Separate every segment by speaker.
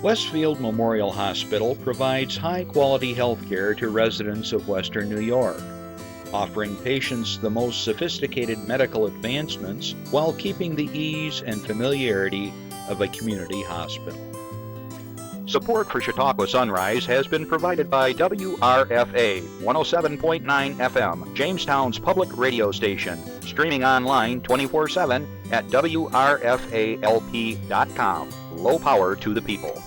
Speaker 1: Westfield Memorial Hospital provides high-quality health care to residents of Western New York, offering patients the most sophisticated medical advancements while keeping the ease and familiarity of a community hospital. Support for Chautauqua Sunrise has been provided by WRFA 107.9 FM, Jamestown's public radio station, streaming online 24/7 at WRFALP.com. Low power to the people.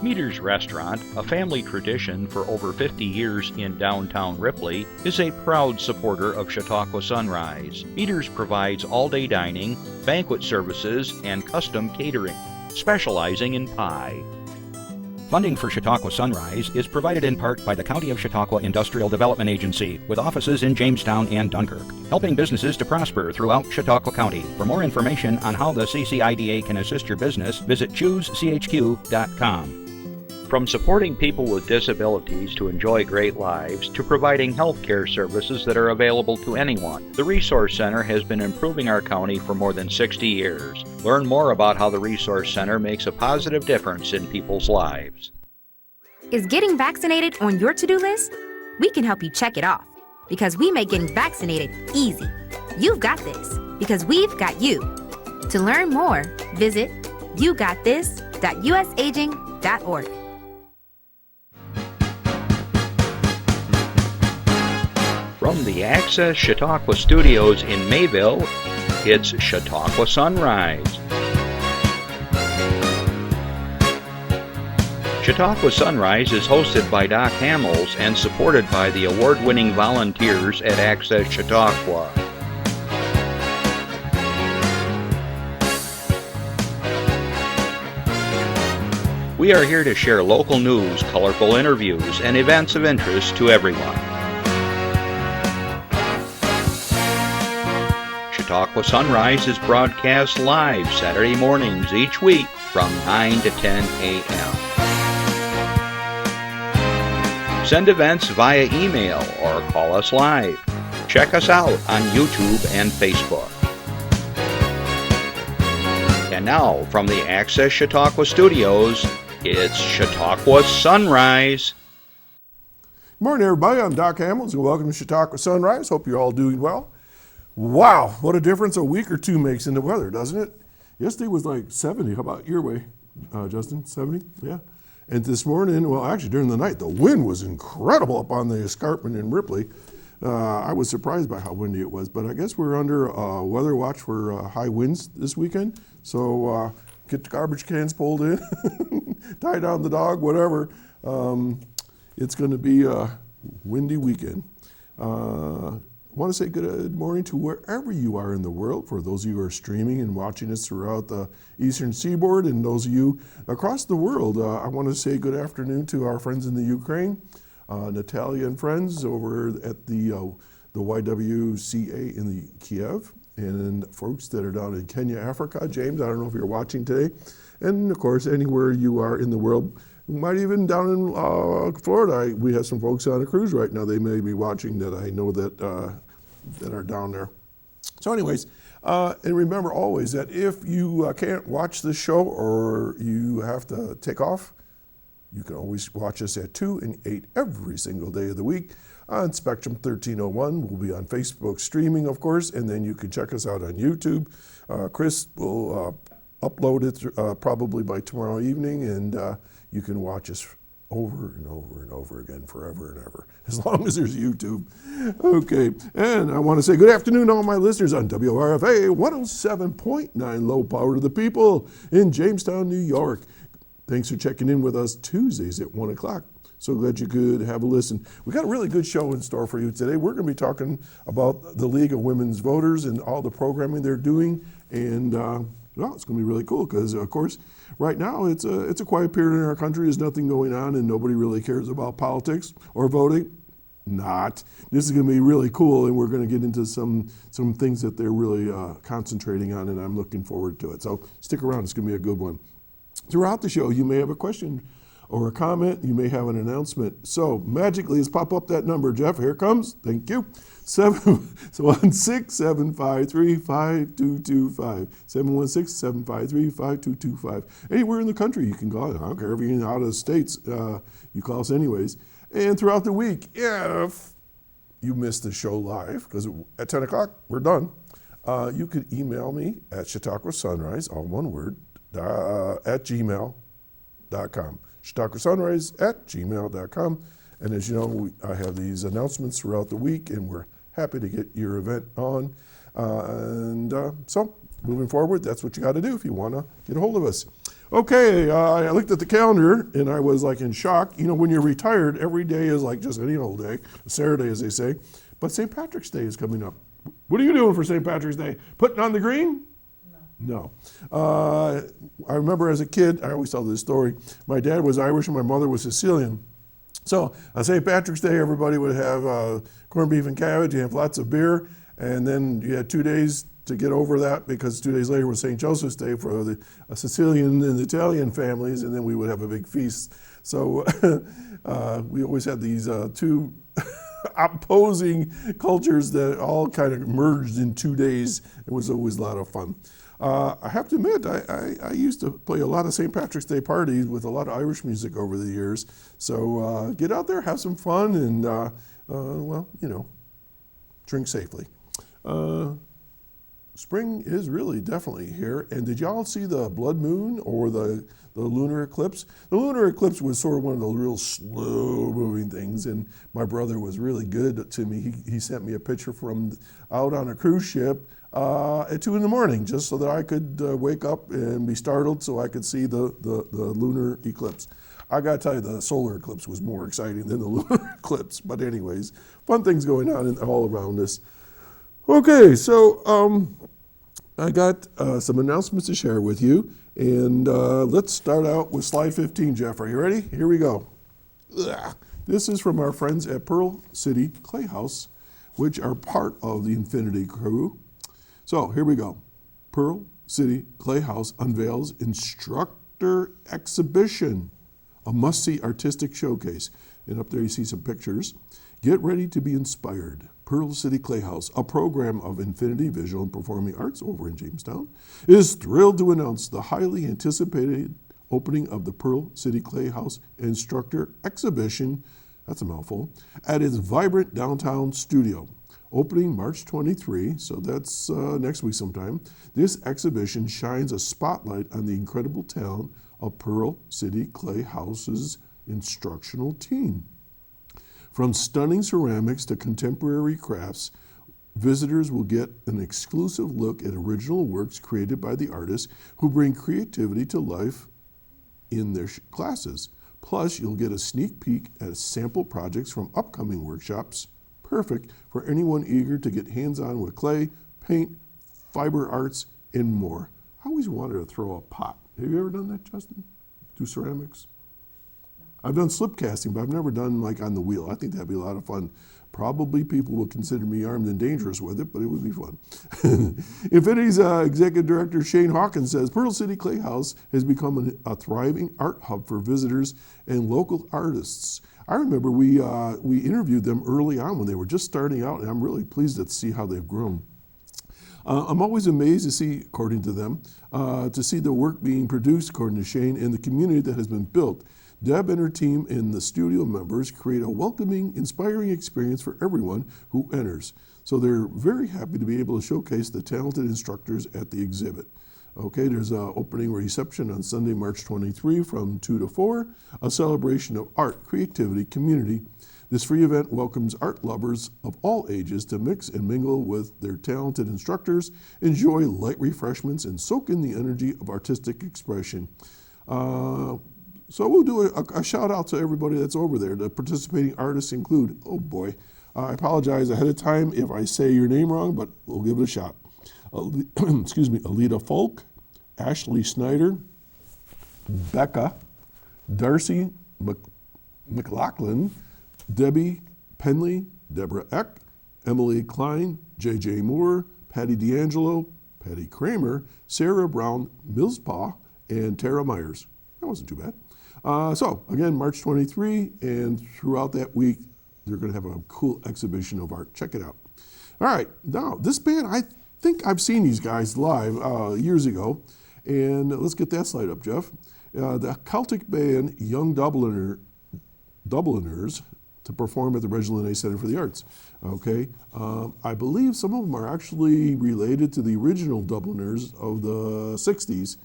Speaker 1: Meter's Restaurant, a family tradition for over 50 years in downtown Ripley, is a proud supporter of Chautauqua Sunrise. Meter's provides all-day dining, banquet services, and custom catering, specializing in pie.
Speaker 2: Funding for Chautauqua Sunrise is provided in part by the County of Chautauqua Industrial Development Agency, with offices in Jamestown and Dunkirk, helping businesses to prosper throughout Chautauqua County. For more information on how the CCIDA can assist your business, visit choosechq.com.
Speaker 1: From supporting people with disabilities to enjoy great lives, to providing health care services that are available to anyone, the Resource Center has been improving our county for more than 60 years. Learn more about how the Resource Center makes a positive difference in people's lives.
Speaker 3: Is getting vaccinated on your to-do list? We can help you check it off, because we make getting vaccinated easy. You've got this, because we've got you. To learn more, visit yougotthis.usaging.org.
Speaker 1: From the Access Chautauqua Studios in Mayville, it's Chautauqua Sunrise. Chautauqua Sunrise is hosted by Doc Hamels and supported by the award-winning volunteers at Access Chautauqua. We are here to share local news, colorful interviews, and events of interest to everyone. Chautauqua Sunrise is broadcast live Saturday mornings each week from 9 to 10 a.m. Send events via email or call us live. Check us out on YouTube and Facebook. And now, from the Access Chautauqua Studios, it's Chautauqua Sunrise.
Speaker 4: Good morning, everybody. I'm Doc Hamels, and welcome to Chautauqua Sunrise. Hope you're all doing well. Wow, what a difference a week or two makes in the weather, doesn't it? Yesterday was like 70. How about your way, Justin? 70? Yeah. And this morning, well, actually during the night, the wind was incredible up on the escarpment in Ripley. I was surprised by how windy it was, but I guess we're under weather watch for high winds this weekend. So get the garbage cans pulled in, tie down the dog, whatever. It's going to be a windy weekend. I want to say good morning to wherever you are in the world. For those of you who are streaming and watching us throughout the eastern seaboard, and those of you across the world, I want to say good afternoon to our friends in the Ukraine, Natalia and friends over at the YWCA in the Kiev, and folks that are down in Kenya, Africa. James, I don't know if you're watching today. And of course, anywhere you are in the world, might even down in Florida. We have some folks on a cruise right now. They may be watching that I know that that are down there. So anyways, and remember always that if you can't watch this show or you have to take off, you can always watch us at 2 and 8 every single day of the week on Spectrum 1301. We'll be on Facebook streaming, of course, and then you can check us out on YouTube. Chris will upload it probably by tomorrow evening, and you can watch us over and over and over again, forever and ever, as long as there's YouTube. Okay, and I want to say good afternoon to all my listeners on WRFA 107.9 Low Power to the People in Jamestown, New York. Thanks for checking in with us Tuesdays at 1 o'clock. So glad you could have a listen. We got a really good show in store for you today. We're going to be talking about the League of Women's Voters and all the programming they're doing, and well, it's going to be really cool because, of course, right now it's a quiet period in our country. There's nothing going on, and nobody really cares about politics or voting. Not. This is going to be really cool, and we're going to get into some things that they're really concentrating on, and I'm looking forward to it. So stick around. It's going to be a good one. Throughout the show, you may have a question or a comment, you may have an announcement. So magically, let's pop up that number, Jeff. Here it comes. Thank you. 716-753-5225. 716-753-5225. Anywhere in the country you can call it. I don't care if you're out of the States. You call us anyways. And throughout the week, if you missed the show live, because at 10 o'clock, we're done, you could email me at Chautauqua Sunrise, all one word, at gmail.com. Chautauqua Sunrise at gmail.com. And as you know, I have these announcements throughout the week, and we're happy to get your event on. So moving forward, that's what you got to do if you want to get a hold of us. Okay, I looked at the calendar and I was like in shock. You know, when you're retired, every day is like just any old day, Saturday as they say. But St. Patrick's Day is coming up. What are you doing for St. Patrick's Day? Putting on the green? No. I remember as a kid, I always tell this story. My dad was Irish and my mother was Sicilian. So on St. Patrick's Day, everybody would have corned beef and cabbage, you have lots of beer, and then you had 2 days to get over that because 2 days later was St. Joseph's Day for the Sicilian and Italian families, and then we would have a big feast. So we always had these two opposing cultures that all kind of merged in 2 days. It was always a lot of fun. I have to admit, I used to play a lot of St. Patrick's Day parties with a lot of Irish music over the years. So get out there, have some fun, and, well, you know, drink safely. Spring is really definitely here. And did y'all see the blood moon or the lunar eclipse? The lunar eclipse was sort of one of those real slow moving things. And my brother was really good to me. He sent me a picture from out on a cruise ship at 2 a.m, just so that I could wake up and be startled so I could see the lunar eclipse. I gotta tell you, the solar eclipse was more exciting than the lunar eclipse. But anyways, fun things going on all around us. Okay, so I got some announcements to share with you. And let's start out with slide 15, Jeff. Are you ready? Here we go. Ugh. This is from our friends at Pearl City Clay House, which are part of the Infinity Crew. So here we go. Pearl City Clay House unveils Instructor Exhibition, a must-see artistic showcase. And up there you see some pictures. Get ready to be inspired. Pearl City Clay House, a program of Infinity Visual and Performing Arts over in Jamestown, is thrilled to announce the highly anticipated opening of the Pearl City Clay House Instructor Exhibition, that's a mouthful, at its vibrant downtown studio. Opening March 23, so that's next week sometime, this exhibition shines a spotlight on the incredible talent of Pearl City Clay House's instructional team. From stunning ceramics to contemporary crafts, visitors will get an exclusive look at original works created by the artists who bring creativity to life in their classes. Plus, you'll get a sneak peek at sample projects from upcoming workshops, perfect for anyone eager to get hands-on with clay, paint, fiber arts, and more. I always wanted to throw a pot. Have you ever done that, Justin? Do ceramics? I've done slip casting, but I've never done like on the wheel. I think that'd be a lot of fun. Probably people will consider me armed and dangerous with it, but it would be fun. Infinity's executive director Shane Hawkins says Pearl City Clay House has become a thriving art hub for visitors and local artists. I remember we interviewed them early on when they were just starting out, and I'm really pleased to see how they've grown. I'm always amazed to see, according to them, to see the work being produced, according to Shane, and the community that has been built. Deb and her team and the studio members create a welcoming, inspiring experience for everyone who enters. So they're very happy to be able to showcase the talented instructors at the exhibit. Okay, there's an opening reception on Sunday, March 23 from 2 to 4, a celebration of art, creativity, community. This free event welcomes art lovers of all ages to mix and mingle with their talented instructors, enjoy light refreshments, and soak in the energy of artistic expression. So we'll do a shout out to everybody that's over there. The participating artists include, oh boy, I apologize ahead of time if I say your name wrong, but we'll give it a shot. Excuse me, Alita Folk, Ashley Snyder, Becca, Darcy McLaughlin, Debbie Penley, Deborah Eck, Emily Klein, J.J. Moore, Patty D'Angelo, Patty Kramer, Sarah Brown Millspaw, and Tara Myers. That wasn't too bad. So again, March 23, and throughout that week, they're going to have a cool exhibition of art. Check it out. All right, now this band, I think I've seen these guys live years ago, and let's get that slide up, Jeff. The Celtic band Young Dubliners to perform at the Reginald Linnaeus Center for the Arts. Okay, I believe some of them are actually related to the original Dubliners of the 60s,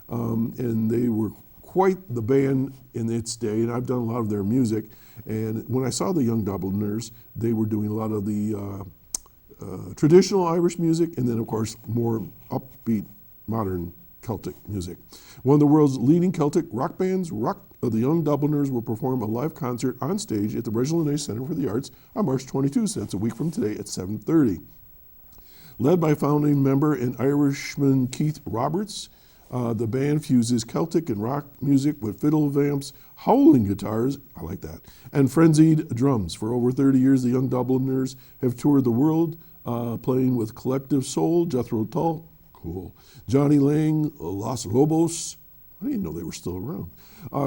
Speaker 4: and they were quite the band in its day, and I've done a lot of their music. And when I saw the Young Dubliners, they were doing a lot of the traditional Irish music, and then of course more upbeat modern Celtic music. One of the world's leading Celtic rock bands, the Young Dubliners, will perform a live concert on stage at the Reginald Linnaeus Center for the Arts on March 22, so that's a week from today at 7:30. Led by founding member and Irishman Keith Roberts, the band fuses Celtic and rock music with fiddle vamps, howling guitars, I like that, and frenzied drums. For over 30 years, the Young Dubliners have toured the world, playing with Collective Soul, Jethro Tull, cool, Johnny Lang, Los Lobos, I didn't know they were still around,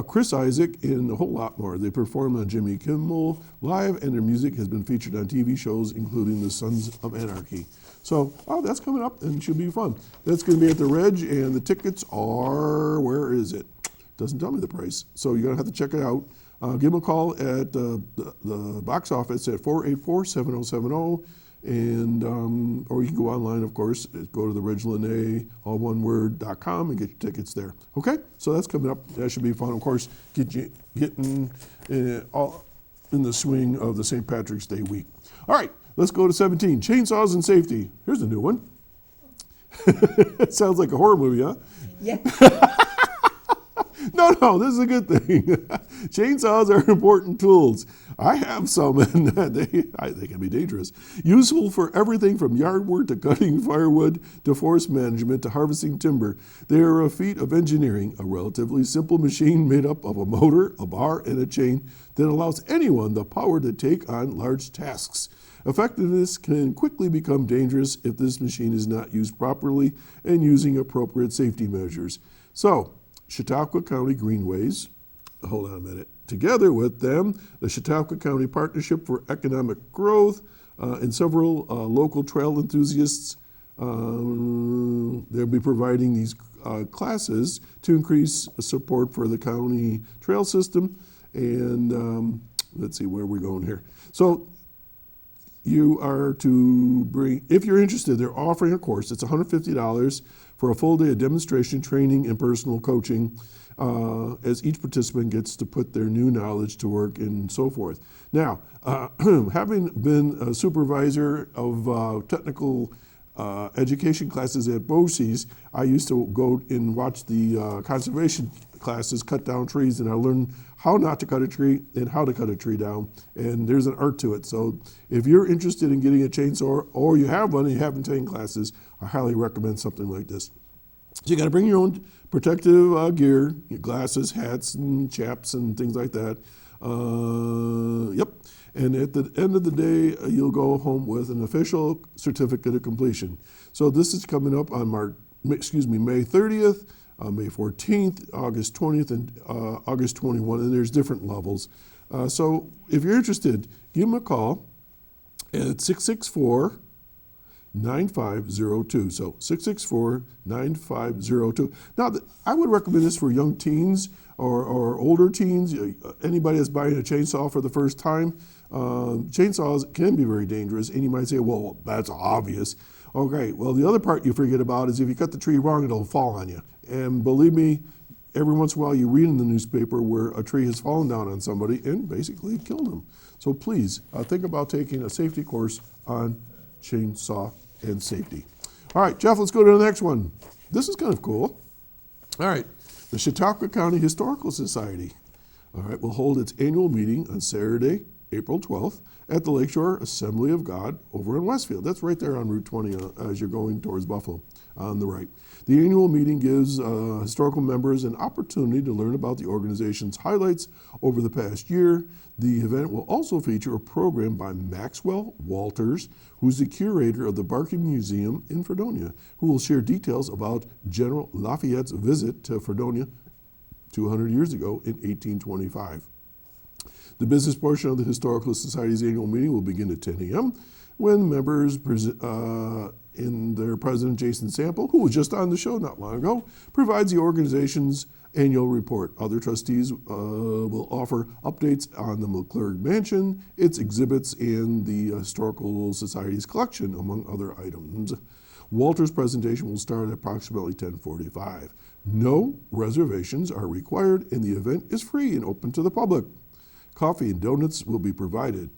Speaker 4: Chris Isaac, and a whole lot more. They perform on Jimmy Kimmel Live, and their music has been featured on TV shows, including The Sons of Anarchy. So, that's coming up and should be fun. That's going to be at the Reg, and the tickets are, where is it? Doesn't tell me the price, so you're going to have to check it out. Give them a call at the box office at 484-7070, and or you can go online, of course, go to the RegLinnae, all one word.com, and get your tickets there. Okay, so that's coming up. That should be fun. Of course, getting all in the swing of the St. Patrick's Day week. All right, let's go to 17, chainsaws and safety. Here's a new one. It sounds like a horror movie, huh?
Speaker 5: Yeah.
Speaker 4: No, this is a good thing. Chainsaws are important tools. I have some, and they can be dangerous. Useful for everything from yard work to cutting firewood to forest management to harvesting timber. They are a feat of engineering, a relatively simple machine made up of a motor, a bar, and a chain that allows anyone the power to take on large tasks. Effectiveness can quickly become dangerous if this machine is not used properly and using appropriate safety measures. So, Chautauqua County Greenways, hold on a minute, together with them, the Chautauqua County Partnership for Economic Growth, and several local trail enthusiasts, they'll be providing these classes to increase support for the county trail system. And let's see where we're going here. So you are to bring, if you're interested, they're offering a course. It's $150 for a full day of demonstration, training, and personal coaching, as each participant gets to put their new knowledge to work and so forth. Now, having been a supervisor of technical education classes at BOCES, I used to go and watch the conservation classes cut down trees, and I learned how not to cut a tree and how to cut a tree down, and there's an art to it. So if you're interested in getting a chainsaw, or you have one and you haven't taken classes, I highly recommend something like this. So you got to bring your own protective gear, your glasses, hats, and chaps, and things like that. Yep. And at the end of the day, you'll go home with an official certificate of completion. So this is coming up on May 30th, May 14th, August 20th, and August 21, and there's different levels. So if you're interested, give them a call at 664-9502. So 664-9502. Now, I would recommend this for young teens or older teens, anybody that's buying a chainsaw for the first time. Chainsaws can be very dangerous, and you might say, well, that's obvious. Okay, well, the other part you forget about is if you cut the tree wrong, it'll fall on you. And believe me, every once in a while you read in the newspaper where a tree has fallen down on somebody and basically killed them. So please, think about taking a safety course on chainsaw and safety. All right, Jeff, let's go to the next one. This is kind of cool. All right, the Chautauqua County Historical Society, all right, will hold its annual meeting on Saturday, April 12th, at the Lakeshore Assembly of God over in Westfield. That's right there on Route 20 as you're going towards Buffalo on the right. The annual meeting gives historical members an opportunity to learn about the organization's highlights over the past year. The event will also feature a program by Maxwell Walters, who's the curator of the Barking Museum in Fredonia, who will share details about General Lafayette's visit to Fredonia 200 years ago in 1825. The business portion of the Historical Society's annual meeting will begin at 10 a.m. when members in their president, Jason Sample, who was just on the show not long ago, provides the organization's annual report. Other trustees will offer updates on the McClurg Mansion, its exhibits, and the Historical Society's collection, among other items. Walter's presentation will start at approximately 10:45. No reservations are required, and the event is free and open to the public. Coffee and donuts will be provided.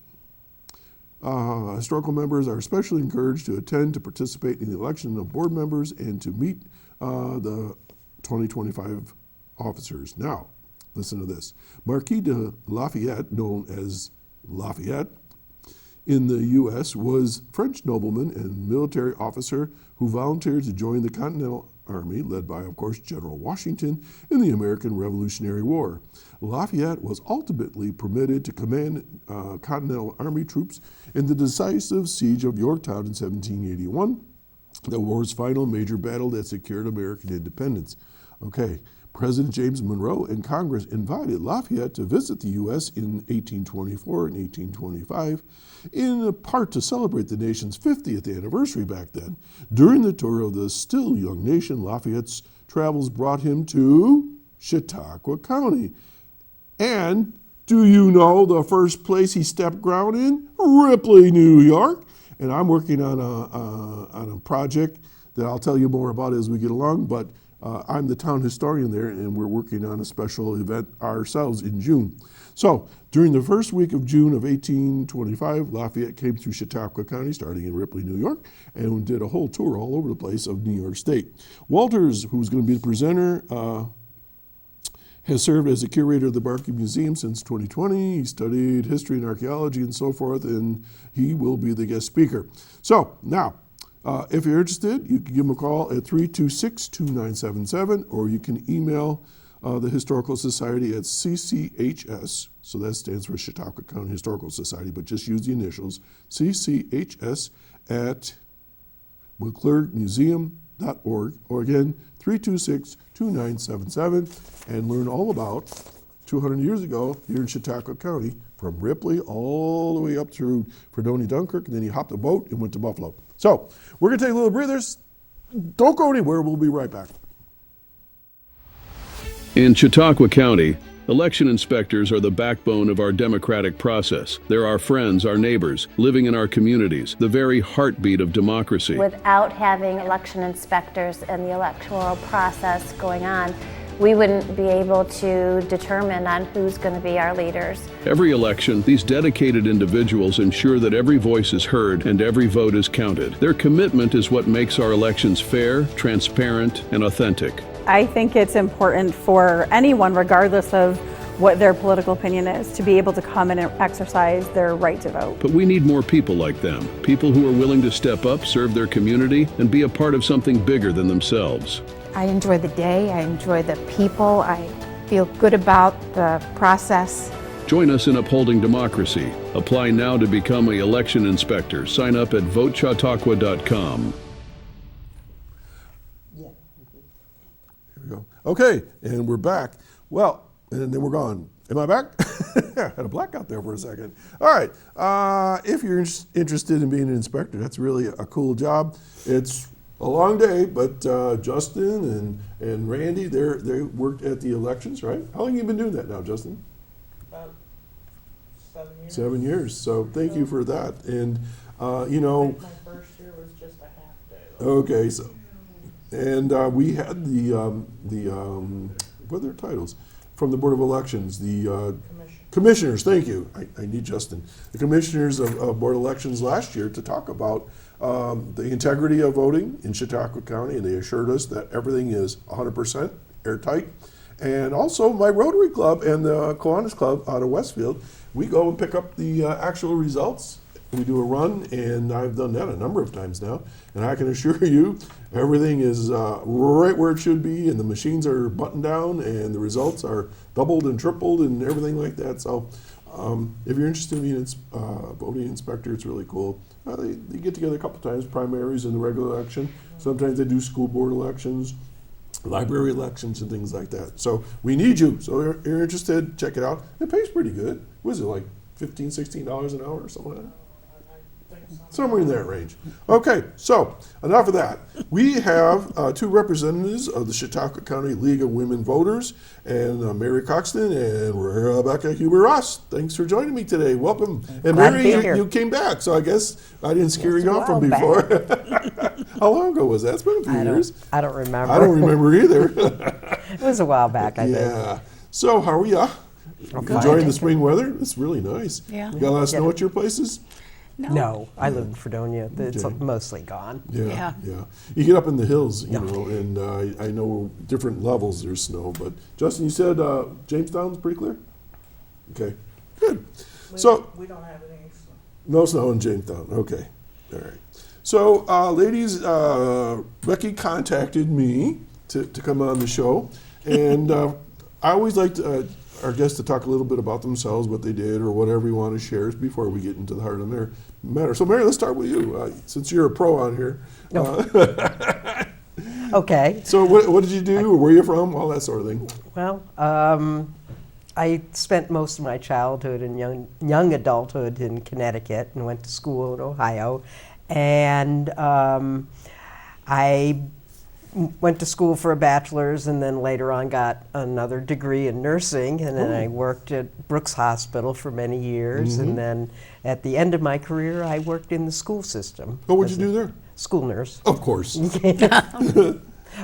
Speaker 4: Historical members are especially encouraged to attend to participate in the election of board members and to meet the 2025 officers. Now, listen to this. Marquis de Lafayette, known as Lafayette in the U.S., was French nobleman and military officer who volunteered to join the Continental Army, led by, of course, General Washington in the American Revolutionary War. Lafayette was ultimately permitted to command Continental Army troops in the decisive siege of Yorktown in 1781, the war's final major battle that secured American independence. Okay, President James Monroe and Congress invited Lafayette to visit the U.S. in 1824 and 1825, in part to celebrate the nation's 50th anniversary back then. During the tour of the still young nation, Lafayette's travels brought him to Chautauqua County. And do you know the first place he stepped ground in? Ripley, New York. And I'm working on a project that I'll tell you more about as we get along, but I'm the town historian there, and we're working on a special event ourselves in June. So during the first week of June of 1825, Lafayette came through Chautauqua County, starting in Ripley, New York, and did a whole tour all over the place of New York State. Walters, who's going to be the presenter, has served as a curator of the Beckie Museum since 2020. He studied history and archaeology and so forth, and he will be the guest speaker. So now, if you're interested, you can give them a call at 326-2977, or you can email the Historical Society at CCHS, so that stands for Chautauqua County Historical Society, but just use the initials, CCHS at McClurgMuseum.org, or again, 326-2977, and learn all about 200 years ago here in Chautauqua County, from Ripley all the way up through Fredonia, Dunkirk, and then he hopped a boat and went to Buffalo. So we're going to take a little breathers. Don't go anywhere. We'll be right back.
Speaker 5: In Chautauqua County, election inspectors are the backbone of our democratic process. They're our friends, our neighbors, living in our communities, the very heartbeat of democracy.
Speaker 6: Without having election inspectors and the electoral process going on, we wouldn't be able to determine on who's going to be our leaders.
Speaker 5: Every election, these dedicated individuals ensure that every voice is heard and every vote is counted. Their commitment is what makes our elections fair, transparent, and authentic.
Speaker 7: I think it's important for anyone, regardless of what their political opinion is, to be able to come in and exercise their right to vote.
Speaker 5: But we need more people like them, people who are willing to step up, serve their community, and be a part of something bigger than themselves.
Speaker 8: I enjoy the day, I enjoy the people, I feel good about the process.
Speaker 5: Join us in upholding democracy. Apply now to become an election inspector. Sign up at votechautauqua.com.
Speaker 4: Here we go. Okay, and we're back. Well, and then we're gone. Am I back? I had a blackout there for a second. All right, if you're interested in being an inspector, that's really a cool job. It's a long day, but Justin and Randy, they worked at the elections, right? How long have you been doing that now, Justin?
Speaker 9: About 7 years.
Speaker 4: 7 years. So thank you for that. And you know,
Speaker 9: My first year was just a half day.
Speaker 4: okay, so and we had the what are their titles from the Board of Elections, the commissioners. Thank you. I need Justin. The commissioners of Board of Elections last year to talk about the integrity of voting in Chautauqua County, and they assured us that everything is 100% airtight. And also my Rotary Club and the Kiwanis Club out of Westfield, we go and pick up the actual results. We do a run, and I've done that a number of times now, and I can assure you everything is right where it should be, and the machines are buttoned down, and the results are doubled and tripled and everything like that. So if you're interested in being a voting inspector, it's really cool. They get together a couple times, primaries and the regular election. Sometimes they do school board elections. library elections and things like that. So we need you. So if you're interested, check it out. It pays pretty good. What is it, like $15, $16 an hour or something like that? Somewhere in that range. Okay, so enough of that. We have two representatives of the Chautauqua County League of Women Voters, and Mary Croxton and Rebecca Huber-Ross. Thanks for joining me today. Welcome. And
Speaker 10: Glad to
Speaker 4: Mary,
Speaker 10: be here.
Speaker 4: you came back, so I guess I didn't scare
Speaker 10: Yes,
Speaker 4: you
Speaker 10: a
Speaker 4: off from
Speaker 10: while
Speaker 4: before. How long ago was that? It's been a few years.
Speaker 10: I don't remember.
Speaker 4: I don't remember either.
Speaker 10: It was a while back, I think.
Speaker 4: Yeah. So how are ya?
Speaker 10: Okay.
Speaker 4: Enjoying the spring weather? It's really nice.
Speaker 9: Yeah.
Speaker 4: You got a lot of snow at your places?
Speaker 10: No, I live in Fredonia. It's
Speaker 4: Okay.
Speaker 10: mostly gone.
Speaker 4: Yeah. You get up in the hills, you know, and I know different levels there's snow. But Justin, you said Jamestown's pretty clear? Okay, good. So
Speaker 9: We don't have any snow.
Speaker 4: no snow in Jamestown. Okay, all right. So ladies, Beckie contacted me to come on the show, and I always like our guests to talk a little bit about themselves, what they did, or whatever you want to share before we get into the heart of the matter. So Mary, let's start with you, since you're a pro on here.
Speaker 10: Okay.
Speaker 4: So what did you do, or where are you from, all that sort of thing?
Speaker 10: Well, I spent most of my childhood and young adulthood in Connecticut and went to school in Ohio. And I went to school for a bachelor's and then later on got another degree in nursing, and then I worked at Brooks Hospital for many years, and then at the end of my career I worked in the school system.
Speaker 4: Oh, what'd
Speaker 10: as
Speaker 4: you do
Speaker 10: a
Speaker 4: there?
Speaker 10: School nurse.
Speaker 4: Of course.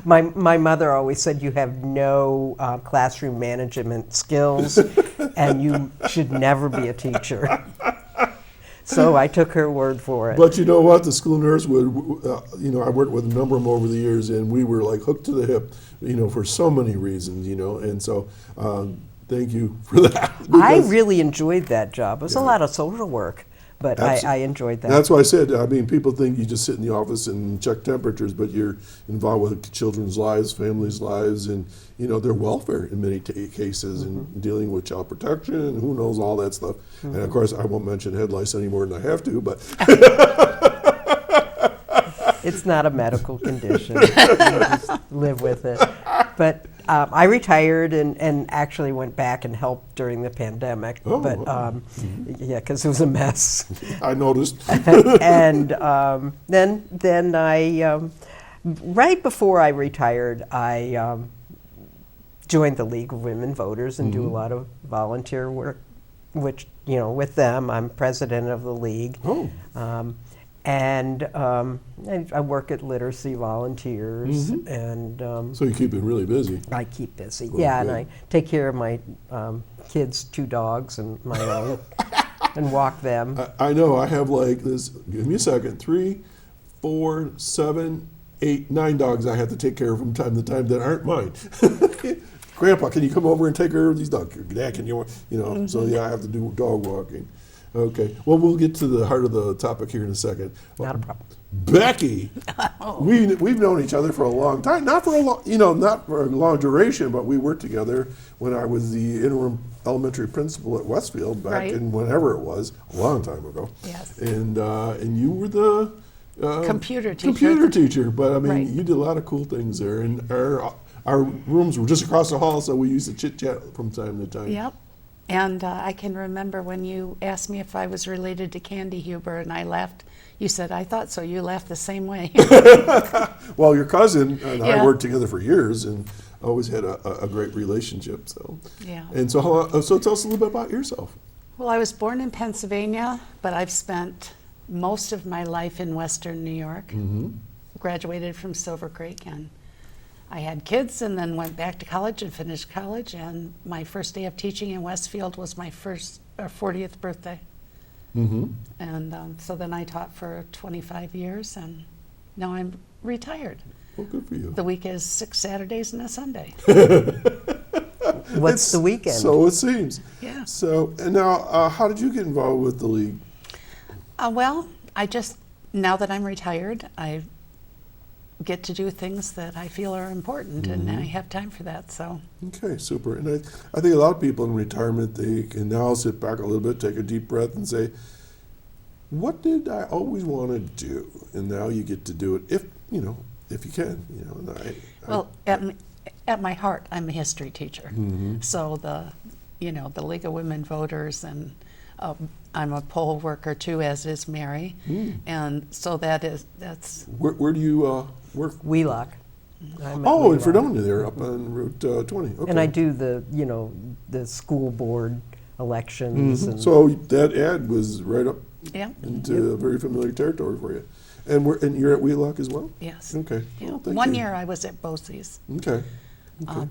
Speaker 10: My mother always said you have no classroom management skills and you should never be a teacher. So I took her word for it.
Speaker 4: But you know what? The school nurse would, I worked with a number of them over the years, and we were like hooked to the hip, for so many reasons, and so thank you for that.
Speaker 10: I really enjoyed that job. It was a lot of social work, but I enjoyed that.
Speaker 4: That's why I said, people think you just sit in the office and check temperatures, but you're involved with children's lives, families' lives, and their welfare in many cases, and dealing with child protection and who knows all that stuff. And of course, I won't mention head lice any more than I have to, but
Speaker 10: It's not a medical condition. You just live with it. But I retired and actually went back and helped during the pandemic.
Speaker 4: Oh,
Speaker 10: but yeah, because it was a mess.
Speaker 4: I noticed.
Speaker 10: And then I, right before I retired, I joined the League of Women Voters and do a lot of volunteer work, which, with them, I'm president of the league.
Speaker 4: Oh.
Speaker 10: And I work at Literacy Volunteers, and
Speaker 4: So you keep it really busy.
Speaker 10: I keep busy.
Speaker 4: Well,
Speaker 10: yeah,
Speaker 4: good.
Speaker 10: and I take care of my kids' 2 dogs and my own, and walk them.
Speaker 4: I know, I have like this, give me a second, 3, 4, 7, 8, 9 dogs I have to take care of from time to time that aren't mine. Grandpa, can you come over and take care of these dogs? Dad, can you, so yeah, I have to do dog walking. Okay, well, we'll get to the heart of the topic here in a second.
Speaker 10: Not a problem.
Speaker 4: Beckie, we've known each other for a long time, not for a long duration, but we worked together when I was the interim elementary principal at Westfield back in whenever it was, a long time ago.
Speaker 11: Yes.
Speaker 4: And you were the
Speaker 11: computer teacher.
Speaker 4: Computer teacher, but I mean,
Speaker 11: Right.
Speaker 4: you did a lot of cool things there, and our rooms were just across the hall, so we used to chit chat from time to time.
Speaker 11: Yep. And I can remember when you asked me if I was related to Candy Huber, and I laughed. You said, I thought so. You laughed the same way.
Speaker 4: Well, your cousin and I
Speaker 11: Yeah.
Speaker 4: worked together for years and always had a great relationship. So,
Speaker 11: Yeah.
Speaker 4: And so, so tell us a little bit about yourself.
Speaker 11: Well, I was born in Pennsylvania, but I've spent most of my life in Western New York. Graduated from Silver Creek, and I had kids and then went back to college and finished college, and my first day of teaching in Westfield was my 40th birthday. And so then I taught for 25 years, and now I'm retired.
Speaker 4: Well, good for you.
Speaker 11: The week is 6 Saturdays and a Sunday.
Speaker 10: What's the weekend?
Speaker 4: So it seems.
Speaker 11: Yeah.
Speaker 4: So, and now, how did you get involved with the league?
Speaker 11: Well, now that I'm retired, I get to do things that I feel are important, and I have time for that, so.
Speaker 4: Okay, super. And I think a lot of people in retirement, they can now sit back a little bit, take a deep breath and say, what did I always want to do? And now you get to do it if you can. And
Speaker 11: Well, at my heart, I'm a history teacher.
Speaker 4: Mm-hmm.
Speaker 11: So the League of Women Voters, and I'm a poll worker too, as is Mary. And so that's.
Speaker 4: Where do you work?
Speaker 10: Wheelock.
Speaker 4: Oh, in Fredonia there, up on Route 20. Okay.
Speaker 10: And I do the school board elections. And
Speaker 4: So that ad was right up
Speaker 11: Yeah.
Speaker 4: into very familiar territory for you. And you're at Wheelock as well?
Speaker 11: Yes.
Speaker 4: Okay.
Speaker 11: Yeah.
Speaker 4: Oh, thank
Speaker 11: One
Speaker 4: you.
Speaker 11: year I was at Bosse's.
Speaker 4: Okay.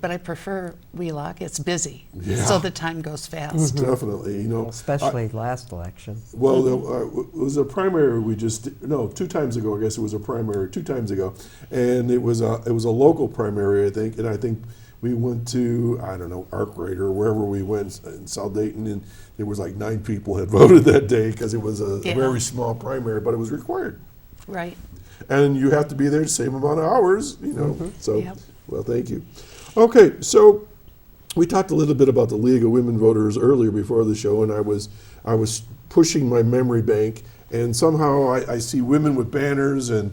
Speaker 11: But I prefer Wheelock. It's busy,
Speaker 4: Yeah.
Speaker 11: so the time goes fast.
Speaker 4: Definitely,
Speaker 10: especially last election.
Speaker 4: Well, it was a primary 2 times ago, I guess it was a primary 2 times ago. And it was a local primary, I think, and I think we went to, I don't know, Arkwright or wherever we went in South Dayton, and there was like 9 people had voted that day because it was a very small primary, but it was required.
Speaker 11: Right.
Speaker 4: And you have to be there the same amount of hours, So,
Speaker 11: Yep.
Speaker 4: well, thank you. Okay, so we talked a little bit about the League of Women Voters earlier before the show, and I was pushing my memory bank, and somehow I see women with banners and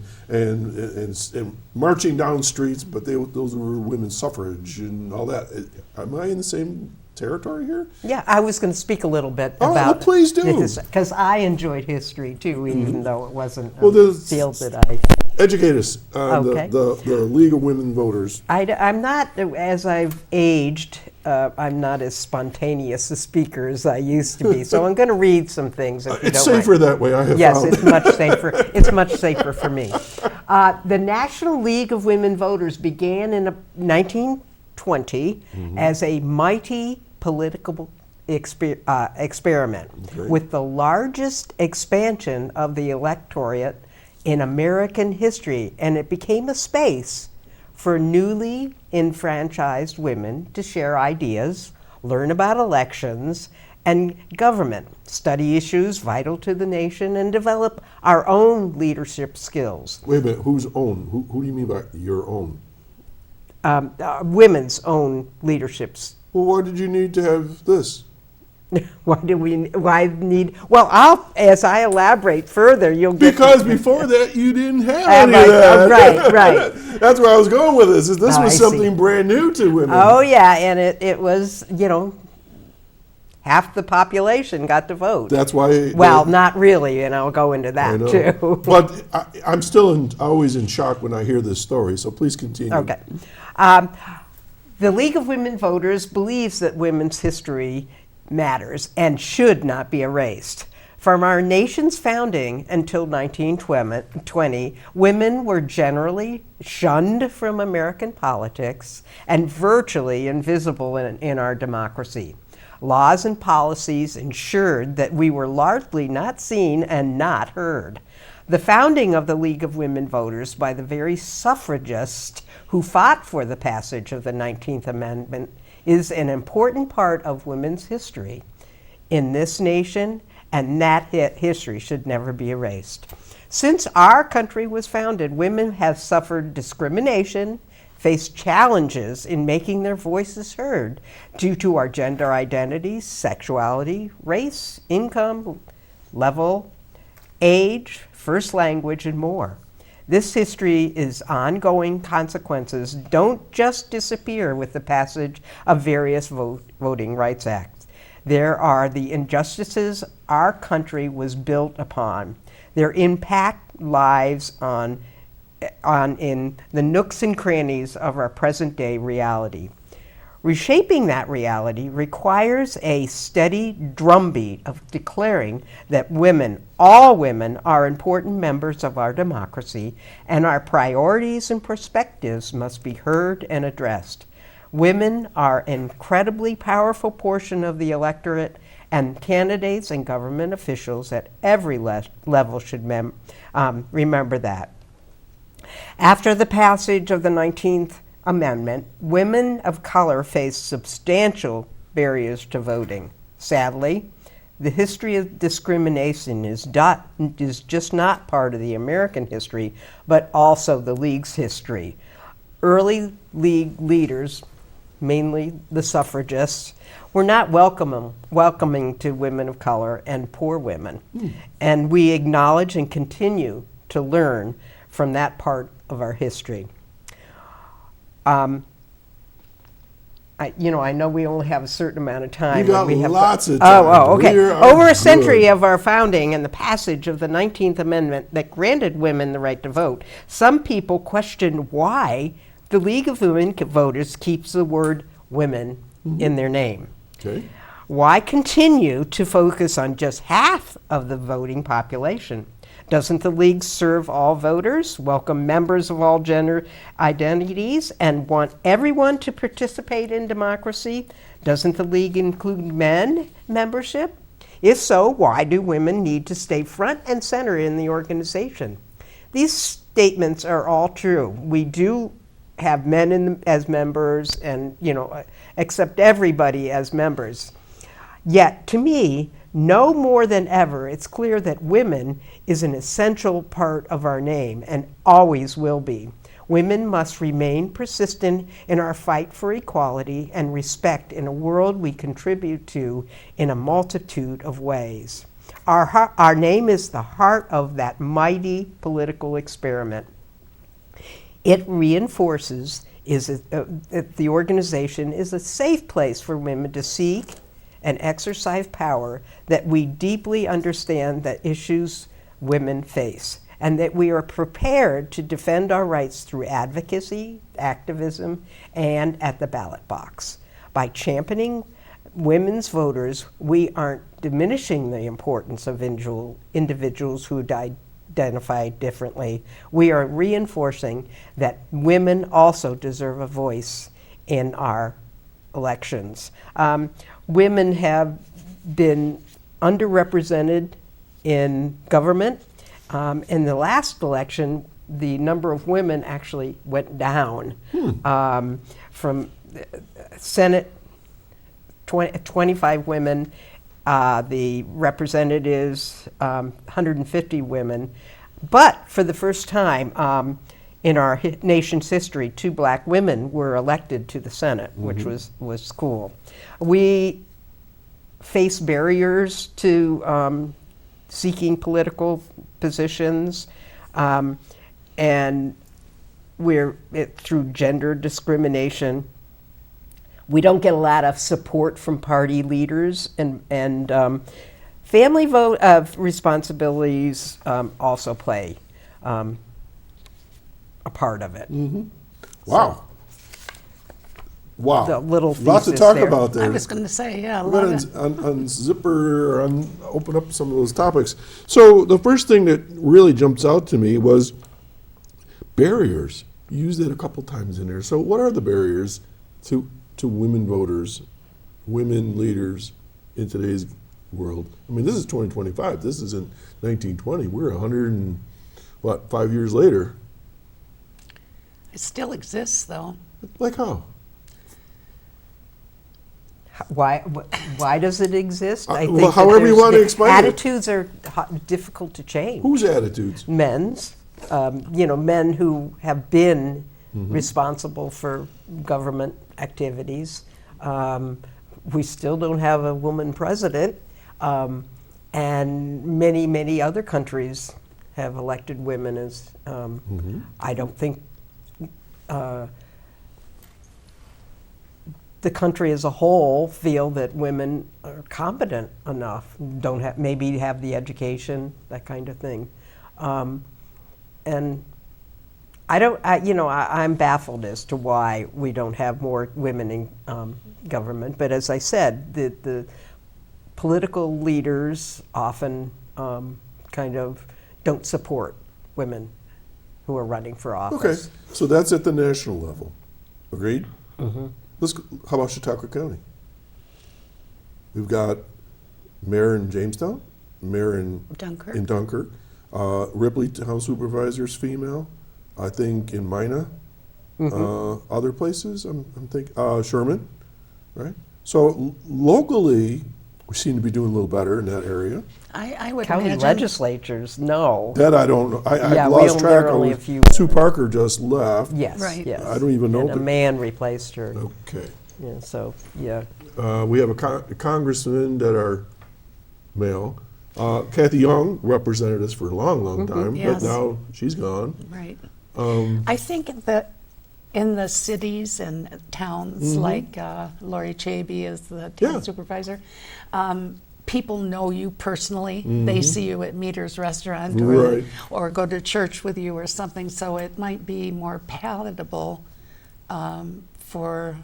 Speaker 4: marching down streets, but those were women's suffrage and all that. Am I in the same territory here?
Speaker 10: Yeah, I was going to speak a little bit
Speaker 4: Oh,
Speaker 10: about.
Speaker 4: well, please do.
Speaker 10: Because I enjoyed history too, even though it wasn't
Speaker 4: Well,
Speaker 10: a field that I.
Speaker 4: Educate us on
Speaker 10: Okay.
Speaker 4: the League of Women Voters.
Speaker 10: I'm not, as I've aged, I'm not as spontaneous a speaker as I used to be. So I'm going to read some things. If you
Speaker 4: It's
Speaker 10: don't mind.
Speaker 4: safer that way, I have
Speaker 10: Yes,
Speaker 4: found.
Speaker 10: it's much safer. It's much safer for me. The National League of Women Voters began in 1920 as a mighty political experiment with the largest expansion of the electorate in American history, and it became a space for newly enfranchised women to share ideas, learn about elections and government, study issues vital to the nation, and develop our own leadership skills.
Speaker 4: Wait a minute, whose own? Who do you mean by your own?
Speaker 10: Women's own leaderships.
Speaker 4: Well, why did you need to have this?
Speaker 10: Why need? Well, as I elaborate further, you'll get.
Speaker 4: Because before that, you didn't have any
Speaker 10: right,
Speaker 4: of that.
Speaker 10: right.
Speaker 4: That's where I was going with this. This
Speaker 10: I
Speaker 4: was
Speaker 10: see.
Speaker 4: something brand new to women.
Speaker 10: Oh yeah, and it was half the population got to vote.
Speaker 4: That's why.
Speaker 10: Well, not really, and I'll go into that too.
Speaker 4: But I'm still always in shock when I hear this story. So please continue.
Speaker 10: Okay. The League of Women Voters believes that women's history matters and should not be erased. From our nation's founding until 1920, women were generally shunned from American politics and virtually invisible in our democracy. Laws and policies ensured that we were largely not seen and not heard. The founding of the League of Women Voters by the very suffragists who fought for the passage of the 19th Amendment is an important part of women's history in this nation, and that history should never be erased. Since our country was founded, women have suffered discrimination, faced challenges in making their voices heard due to our gender identities, sexuality, race, income, level, age, first language, and more. This history is ongoing. Consequences don't just disappear with the passage of various voting rights acts. There are the injustices our country was built upon. Their impact lies in the nooks and crannies of our present day reality. Reshaping that reality requires a steady drumbeat of declaring that women, all women, are important members of our democracy, and our priorities and perspectives must be heard and addressed. Women are an incredibly powerful portion of the electorate, and candidates and government officials at every level should remember that. After the passage of the 19th Amendment, women of color face substantial barriers to voting. Sadly, the history of discrimination is just not part of the American history, but also the League's history. Early League leaders, mainly the suffragists, were not welcoming to women of color and poor women. And we acknowledge and continue to learn from that part of our history. I know we only have a certain amount of time.
Speaker 4: You got
Speaker 10: and we have
Speaker 4: lots of time.
Speaker 10: Okay.
Speaker 4: We are
Speaker 10: Over a century
Speaker 4: good.
Speaker 10: of our founding and the passage of the 19th Amendment that granted women the right to vote, some people question why the League of Women Voters keeps the word women in their name.
Speaker 4: Okay.
Speaker 10: Why continue to focus on just half of the voting population? Doesn't the League serve all voters, welcome members of all gender identities, and want everyone to participate in democracy? Doesn't the League include men membership? If so, why do women need to stay front and center in the organization? These statements are all true. We do have men as members and, accept everybody as members. Yet, to me, no more than ever, it's clear that women is an essential part of our name and always will be. Women must remain persistent in our fight for equality and respect in a world we contribute to in a multitude of ways. Our name is the heart of that mighty political experiment. It reinforces that the organization is a safe place for women to seek and exercise power, that we deeply understand the issues women face, and that we are prepared to defend our rights through advocacy, activism, and at the ballot box. By championing women's voters, we aren't diminishing the importance of individuals who identify differently. We are reinforcing that women also deserve a voice in our elections. Women have been underrepresented in government. In the last election, the number of women actually went down from Senate, 25 women, the representatives, 150 women. But for the first time in our nation's history, 2 black women were elected to the Senate, which was cool. We face barriers to seeking political positions, and through gender discrimination. We don't get a lot of support from party leaders, and family vote responsibilities also play a part of it.
Speaker 4: Wow. Wow.
Speaker 10: The little
Speaker 4: Lots to
Speaker 10: thesis
Speaker 4: talk
Speaker 10: there.
Speaker 4: about there.
Speaker 11: I was going to say, yeah,
Speaker 4: We're going to open up some of those topics. So the first thing that really jumps out to me was barriers. You used it a couple times in there. So what are the barriers to women voters, women leaders in today's world? I mean, this is 2025. This isn't 1920. We're 5 years later.
Speaker 11: it still exists, though.
Speaker 4: Like how?
Speaker 10: Why does it exist? I think
Speaker 4: well, however you want to explain
Speaker 10: attitudes are difficult to change.
Speaker 4: Whose attitudes?
Speaker 10: Men's. Men who have been responsible for government activities. We still don't have a woman president, and many other countries have elected women as. I don't think the country as a whole feel that women are competent enough, maybe have the education, that kind of thing. And I'm baffled as to why we don't have more women in government. But as I said, the political leaders often kind of don't support women who are running for office.
Speaker 4: Okay, so that's at the national level. Agreed? How about Chautauqua County? We've got mayor in Jamestown, mayor in Dunkirk. Ripley Town Supervisor's female. I think in Mina. Other places, I'm thinking Sherman, right? So locally, we seem to be doing a little better in that area.
Speaker 11: I would
Speaker 10: County
Speaker 11: imagine
Speaker 10: legislatures, no.
Speaker 4: That I don't know. I
Speaker 10: we
Speaker 4: lost track.
Speaker 10: only a few.
Speaker 4: Sue Parker just left.
Speaker 10: Yes,
Speaker 11: Right.
Speaker 10: yes.
Speaker 4: I don't even know.
Speaker 10: And a man replaced her.
Speaker 4: Okay.
Speaker 10: Yeah, so, yeah.
Speaker 4: We have a congressman that are male. Kathy Young represented us for a long time,
Speaker 11: Yes.
Speaker 4: but now she's gone.
Speaker 11: right.
Speaker 10: Um,
Speaker 11: I think that in the cities and towns, like Lori Chaby is the town supervisor, people know you personally. They see you at Meter's Restaurant or go to church with you or something, so it might be more palatable for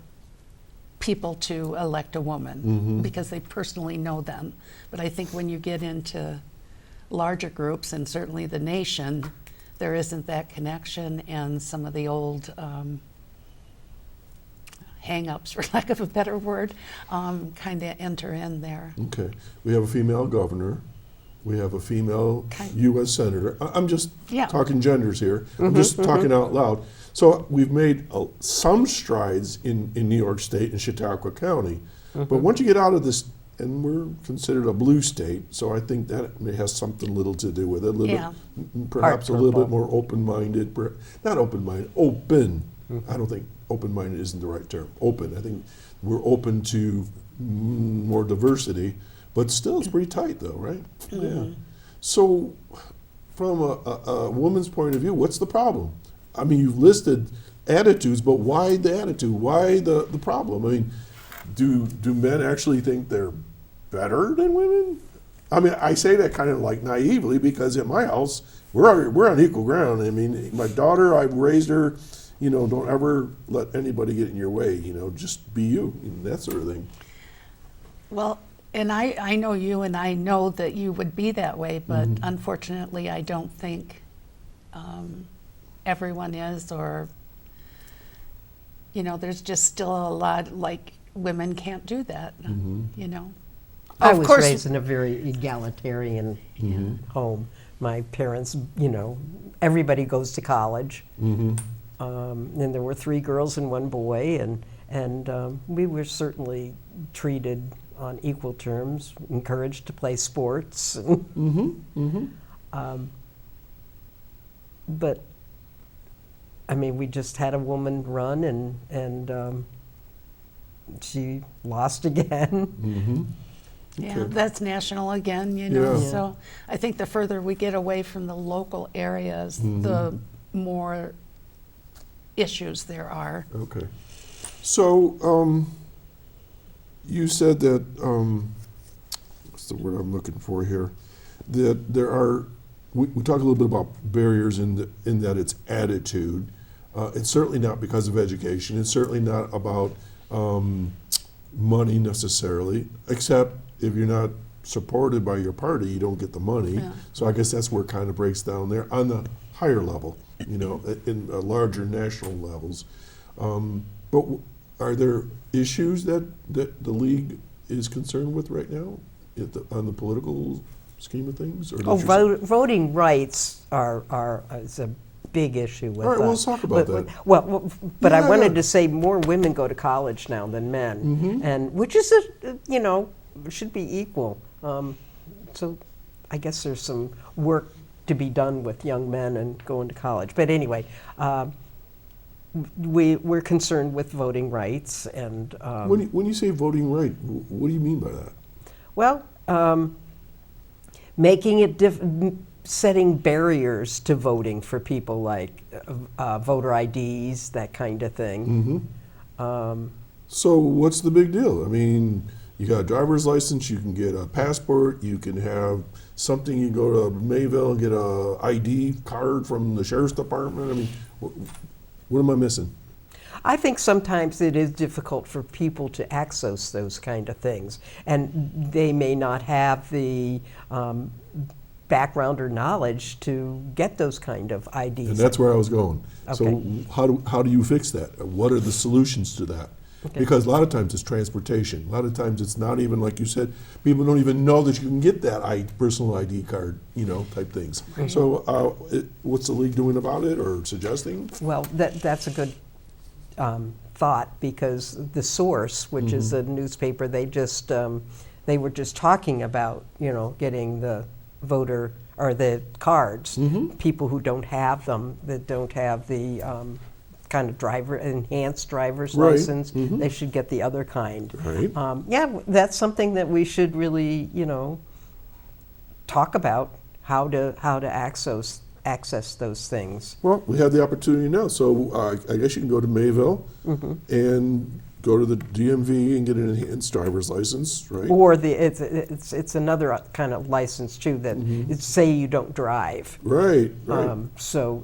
Speaker 11: people to elect a woman because they personally know them. But I think when you get into larger groups, and certainly the nation, there isn't that connection, and some of the old hang-ups, for lack of a better word, kind of enter in there.
Speaker 4: Okay. We have a female governor. We have a female U.S. senator. I'm just talking genders here. I'm just talking out loud. So we've made some strides in New York State and Chautauqua County. But once you get out of this, and we're considered a blue state, so I think that may have something little to do with it. Perhaps a little bit more open-minded. Not open-minded, open. I don't think open-minded isn't the right term. Open. I think we're open to more diversity, but still it's pretty tight though, right? Yeah. So from a woman's point of view, what's the problem? I mean, you've listed attitudes, but why the attitude? Why the problem? I mean, do men actually think they're better than women? I mean, I say that kind of like naively because at my house, we're on equal ground. I mean, my daughter, I've raised her, you know, don't ever let anybody get in your way, you know, just be you, that sort of thing.
Speaker 11: Well, and I know you, and I know that you would be that way, but unfortunately I don't think everyone is, or, you know, there's just still a lot, like, women can't do that, you know.
Speaker 10: I was raised in a very egalitarian home. My parents, you know, everybody goes to college. And there were 3 girls and 1 boy, and we were certainly treated on equal terms, encouraged to play sports. But I mean, we just had a woman run, and she lost again.
Speaker 11: Yeah, that's national again, you know. So I think the further we get away from the local areas, the more issues there are.
Speaker 4: Okay. So you said that, what's the word I'm looking for here? That there are, we talked a little bit about barriers in that it's attitude. It's certainly not because of education. It's certainly not about money necessarily, except if you're not supported by your party, you don't get the money. So I guess that's where it kind of breaks down there on the higher level, you know, in larger national levels. But are there issues that the league is concerned with right now on the political scheme of things? Or
Speaker 10: voting rights is a big issue with
Speaker 4: All right, well, let's talk about that.
Speaker 10: But I wanted to say more women go to college now than men, and which is, you know, should be equal. So I guess there's some work to be done with young men and going to college. But anyway, we're concerned with voting rights. And
Speaker 4: when you say voting right, what do you mean by that?
Speaker 10: Well, making it setting barriers to voting for people, like voter IDs, that kind of thing.
Speaker 4: So what's the big deal? I mean, you got a driver's license, you can get a passport, you can have something, you go to Mayville and get a ID card from the sheriff's department. I mean, what am I missing?
Speaker 10: I think sometimes it is difficult for people to access those kind of things, and they may not have the background or knowledge to get those kind of IDs.
Speaker 4: And that's where I was going.
Speaker 10: Okay.
Speaker 4: So how do you fix that? What are the solutions to that? Okay. Because a lot of times it's transportation. A lot of times it's not even, like you said, people don't even know that you can get that personal ID card, you know, type things. So what's the league doing about it or suggesting?
Speaker 10: Well, that's a good thought, because The Source, which is a newspaper, they were just talking about, you know, getting the voter or the cards. People who don't have them, that don't have the kind of enhanced driver's license, they should get the other kind. Yeah, that's something that we should really, you know, talk about, how to access access those things.
Speaker 4: Well, we have the opportunity now, so I guess you can go to Mayville and go to the DMV and get an enhanced driver's license, right?
Speaker 10: Or it's another kind of license too that it's say you don't drive.
Speaker 4: Right.
Speaker 10: So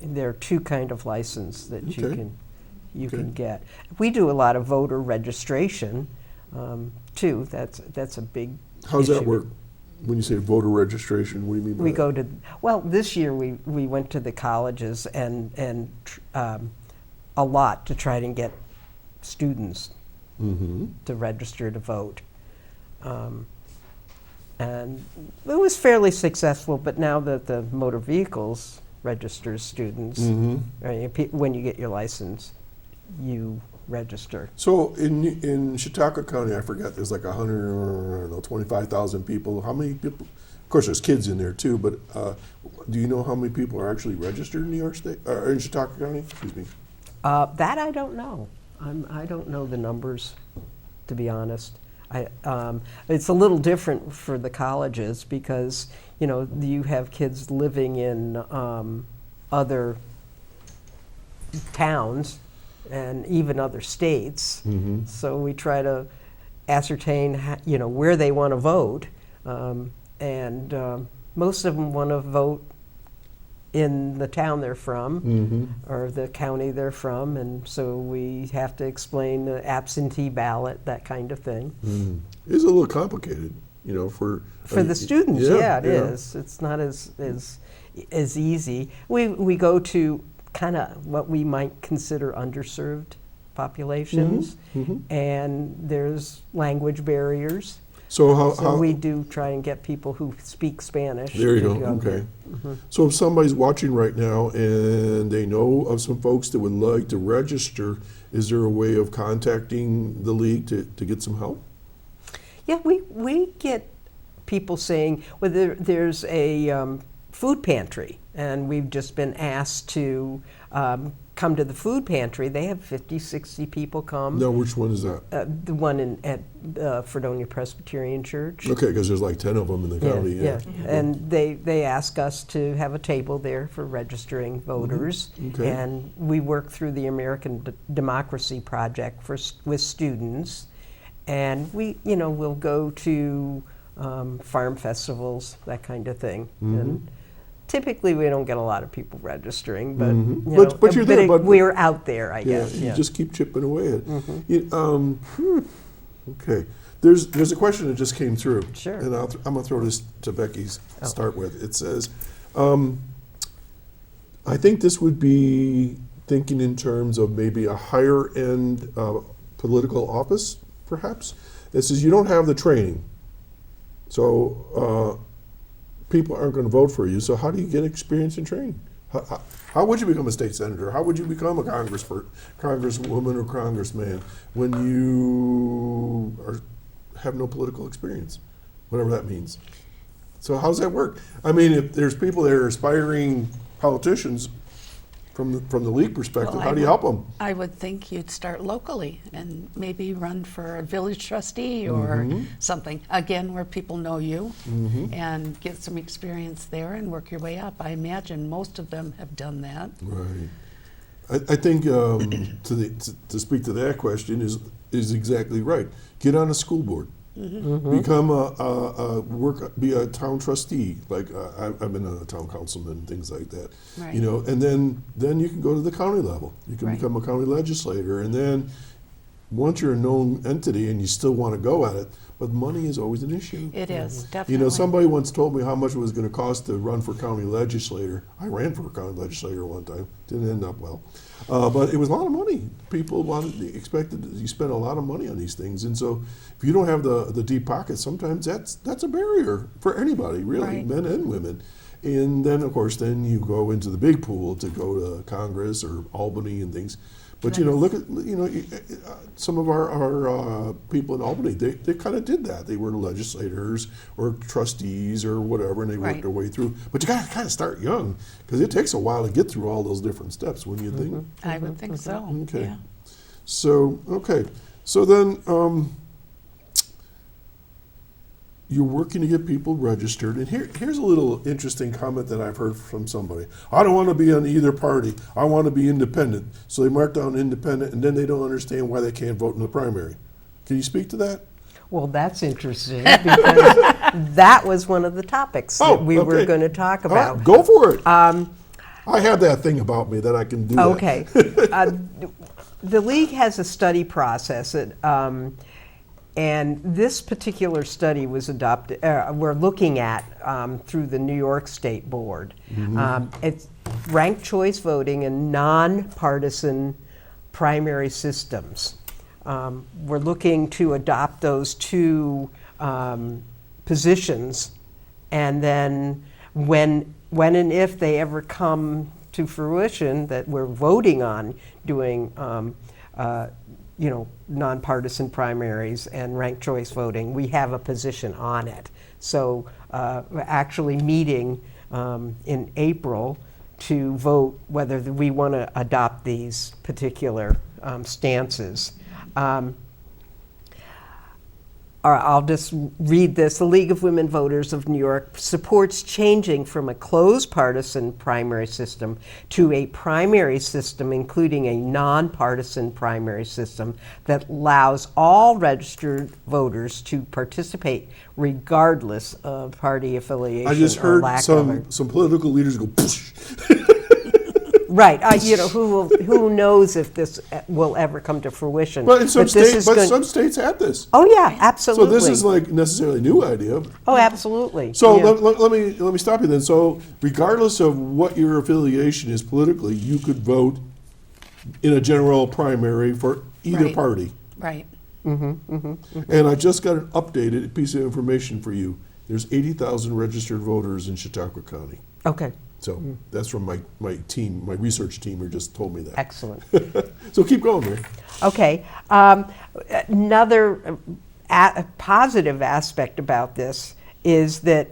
Speaker 10: there are two kind of license that
Speaker 4: Okay.
Speaker 10: you can get. We do a lot of voter registration too. That's a big
Speaker 4: How's
Speaker 10: issue.
Speaker 4: that work? When you say voter registration, what do you mean by
Speaker 10: We
Speaker 4: that?
Speaker 10: go to, well, this year we went to the colleges and a lot to try to get students to register to vote. And it was fairly successful, but now that the motor vehicles registers students, when you get your license, you register.
Speaker 4: So in Chautauqua County, I forget, there's like 25,000 people. How many people? Of course, there's kids in there too, but do you know how many people are actually registered in New York State, or in Chautauqua County? Excuse me.
Speaker 10: That I don't know. I don't know the numbers, to be honest. It's a little different for the colleges because, you know, you have kids living in other towns and even other states. So we try to ascertain, you know, where they want to vote. And most of them want to vote in the town they're from or the county they're from, and so we have to explain the absentee ballot, that kind of thing.
Speaker 4: It's a little complicated, you know, for
Speaker 10: the students. Yeah, it is. It's not as easy. We go to kind of what we might consider underserved populations, and there's language barriers.
Speaker 4: So
Speaker 10: we do try and get people who speak Spanish.
Speaker 4: There you go. Okay. So if somebody's watching right now and they know of some folks that would like to register, is there a way of contacting the league to get some help?
Speaker 10: Yeah, we get people saying, well, there's a food pantry, and we've just been asked to come to the food pantry. They have 50, 60 people come.
Speaker 4: No, which one is that?
Speaker 10: The one at Fredonia Presbyterian Church.
Speaker 4: Okay, because there's like 10 of them in the county. Yeah.
Speaker 10: And they ask us to have a table there for registering voters.
Speaker 4: Okay.
Speaker 10: And we work through the American Democracy Project with students. And we'll go to farm festivals, that kind of thing. And typically, we don't get a lot of people registering, but
Speaker 4: but you're there. But
Speaker 10: we're out there, I guess.
Speaker 4: You just keep chipping away at it. Okay. There's a question that just came through.
Speaker 10: Sure.
Speaker 4: And I'm going to throw this to Becky to start with. It says, I think this would be thinking in terms of maybe a higher end political office, perhaps. It says you don't have the training. So people aren't going to vote for you. So how do you get experience and training? How would you become a state senator? How would you become a congresswoman or congressman when you have no political experience, whatever that means? So how does that work? I mean, if there's people that are aspiring politicians from the league perspective, how do you help them?
Speaker 11: I would think you'd start locally and maybe run for a village trustee or something, again, where people know you, and get some experience there and work your way up. I imagine most of them have done that.
Speaker 4: Right. I think to speak to that question is exactly right. Get on a school board. Become be a town trustee. Like I've been a town councilman and things like that.
Speaker 11: Right.
Speaker 4: You know, and then you can go to the county level. You can become a county legislator, and then once you're a known entity and you still want to go at it, but money is always an issue.
Speaker 11: It is, definitely.
Speaker 4: You know, somebody once told me how much it was going to cost to run for county legislator. I ran for a county legislator one time. Didn't end up well. But it was a lot of money. People expected you spend a lot of money on these things. And so if you don't have the deep pockets, sometimes that's a barrier for anybody, really, men and women. And then, of course, you go into the big pool to go to Congress or Albany and things. But, you know, look at, some of our people in Albany, they kind of did that. They were legislators or trustees or whatever, and they worked their way through. But you got to kind of start young, because it takes a while to get through all those different steps, wouldn't you think?
Speaker 11: I would think so.
Speaker 4: Okay.
Speaker 11: Yeah.
Speaker 4: So, okay. So then you're working to get people registered. And here's a little interesting comment that I've heard from somebody. I don't want to be on either party. I want to be independent. So they mark down independent, and then they don't understand why they can't vote in the primary. Can you speak to that?
Speaker 10: Well, that's interesting because that was one of the topics that we were going to talk about.
Speaker 4: All right, go for it. I have that thing about me that I can do
Speaker 10: okay.
Speaker 4: that.
Speaker 10: The league has a study process, and this particular study was adopted. We're looking at through the New York State Board. It's ranked choice voting and nonpartisan primary systems. We're looking to adopt those two positions, and then when and if they ever come to fruition, that we're voting on doing, nonpartisan primaries and ranked choice voting, we have a position on it. So we're actually meeting in April to vote whether we want to adopt these particular stances. I'll just read this. The League of Women Voters of New York supports changing from a closed partisan primary system to a primary system, including a nonpartisan primary system that allows all registered voters to participate regardless of party affiliation.
Speaker 4: I just heard
Speaker 10: some
Speaker 4: political leaders go, poosh.
Speaker 10: Right, who knows if this will ever come to fruition?
Speaker 4: But in some some states have this.
Speaker 10: Oh yeah, absolutely.
Speaker 4: So this is like necessarily a new idea.
Speaker 10: Oh, absolutely.
Speaker 4: So let me stop you then. So regardless of what your affiliation is politically, you could vote in a general primary for either party.
Speaker 11: Right.
Speaker 4: And I just got an updated piece of information for you. There's 80,000 registered voters in Chautauqua County.
Speaker 10: Okay.
Speaker 4: So that's from my team, my research team who just told me that.
Speaker 10: Excellent.
Speaker 4: So keep going, Mary.
Speaker 10: Okay. Another positive aspect about this is that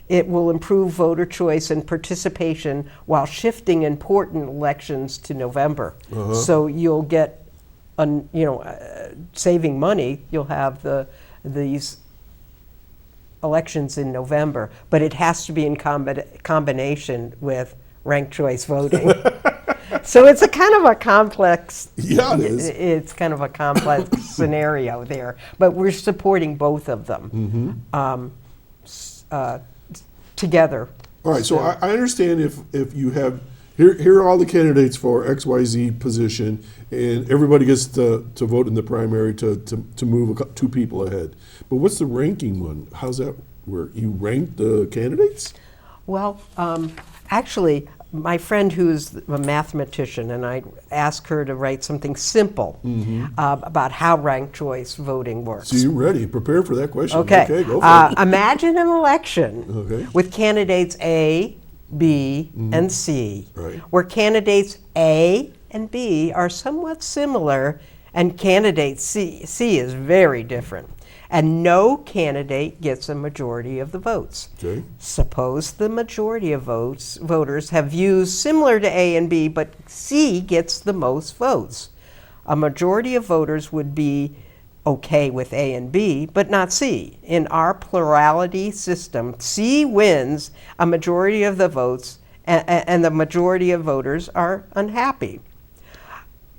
Speaker 10: it will improve voter choice and participation while shifting important elections to November. So you'll get, saving money. You'll have these elections in November, but it has to be in combination with ranked choice voting. So it's a kind of a complex.
Speaker 4: Yeah, it is.
Speaker 10: It's kind of a complex scenario there, but we're supporting both of them together.
Speaker 4: All right. So I understand if you have here are all the candidates for XYZ position, and everybody gets to vote in the primary to move two people ahead. But what's the ranking one? How's that work? You rank the candidates?
Speaker 10: Well, actually, my friend who's a mathematician, and I asked her to write something simple about how ranked choice voting works.
Speaker 4: So you're ready. Prepare for that question.
Speaker 10: Okay,
Speaker 4: go for it.
Speaker 10: Imagine an election with candidates A, B, and C, where candidates A and B are somewhat similar, and candidate C is very different. And no candidate gets a majority of the votes. Suppose the majority of voters have views similar to A and B, but C gets the most votes. A majority of voters would be okay with A and B, but not C. In our plurality system, C wins a majority of the votes, and the majority of voters are unhappy.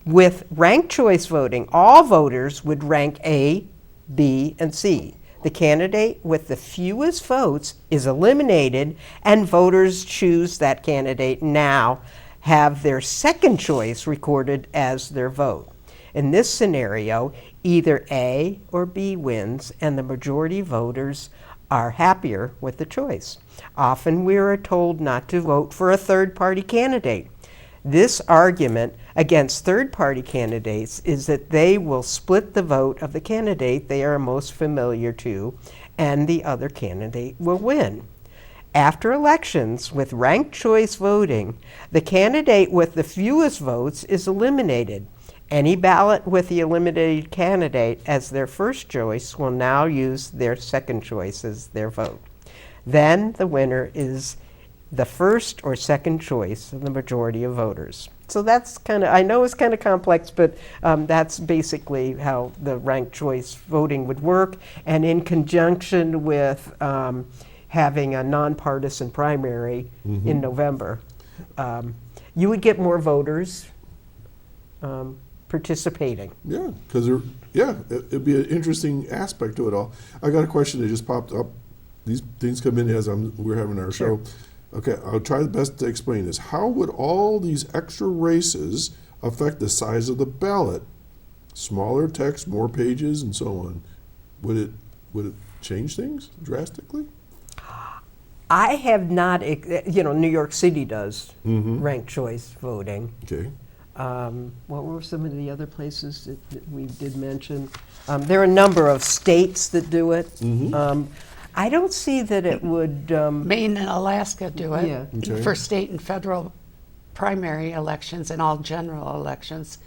Speaker 10: With ranked choice voting, all voters would rank A, B, and C. The candidate with the fewest votes is eliminated, and voters choose that candidate now have their second choice recorded as their vote. In this scenario, either A or B wins, and the majority voters are happier with the choice. Often we are told not to vote for a third-party candidate. This argument against third-party candidates is that they will split the vote of the candidate they are most familiar to, and the other candidate will win. After elections with ranked choice voting, the candidate with the fewest votes is eliminated. Any ballot with the eliminated candidate as their first choice will now use their second choice as their vote. Then the winner is the first or second choice of the majority of voters. So that's kind of, I know it's kind of complex, but that's basically how the ranked choice voting would work. And in conjunction with having a nonpartisan primary in November, you would get more voters participating.
Speaker 4: Yeah, because it'd be an interesting aspect to it all. I got a question that just popped up. These things come in as we're having our show. Okay, I'll try the best to explain this. How would all these extra races affect the size of the ballot? Smaller text, more pages, and so on. Would it change things drastically?
Speaker 10: I have not, New York City does ranked choice voting.
Speaker 4: Okay.
Speaker 10: What were some of the other places that we did mention? There are a number of states that do it. I don't see that it would.
Speaker 11: Maine and Alaska do it
Speaker 10: Yeah.
Speaker 4: Okay.
Speaker 11: for state and federal primary elections and all general elections.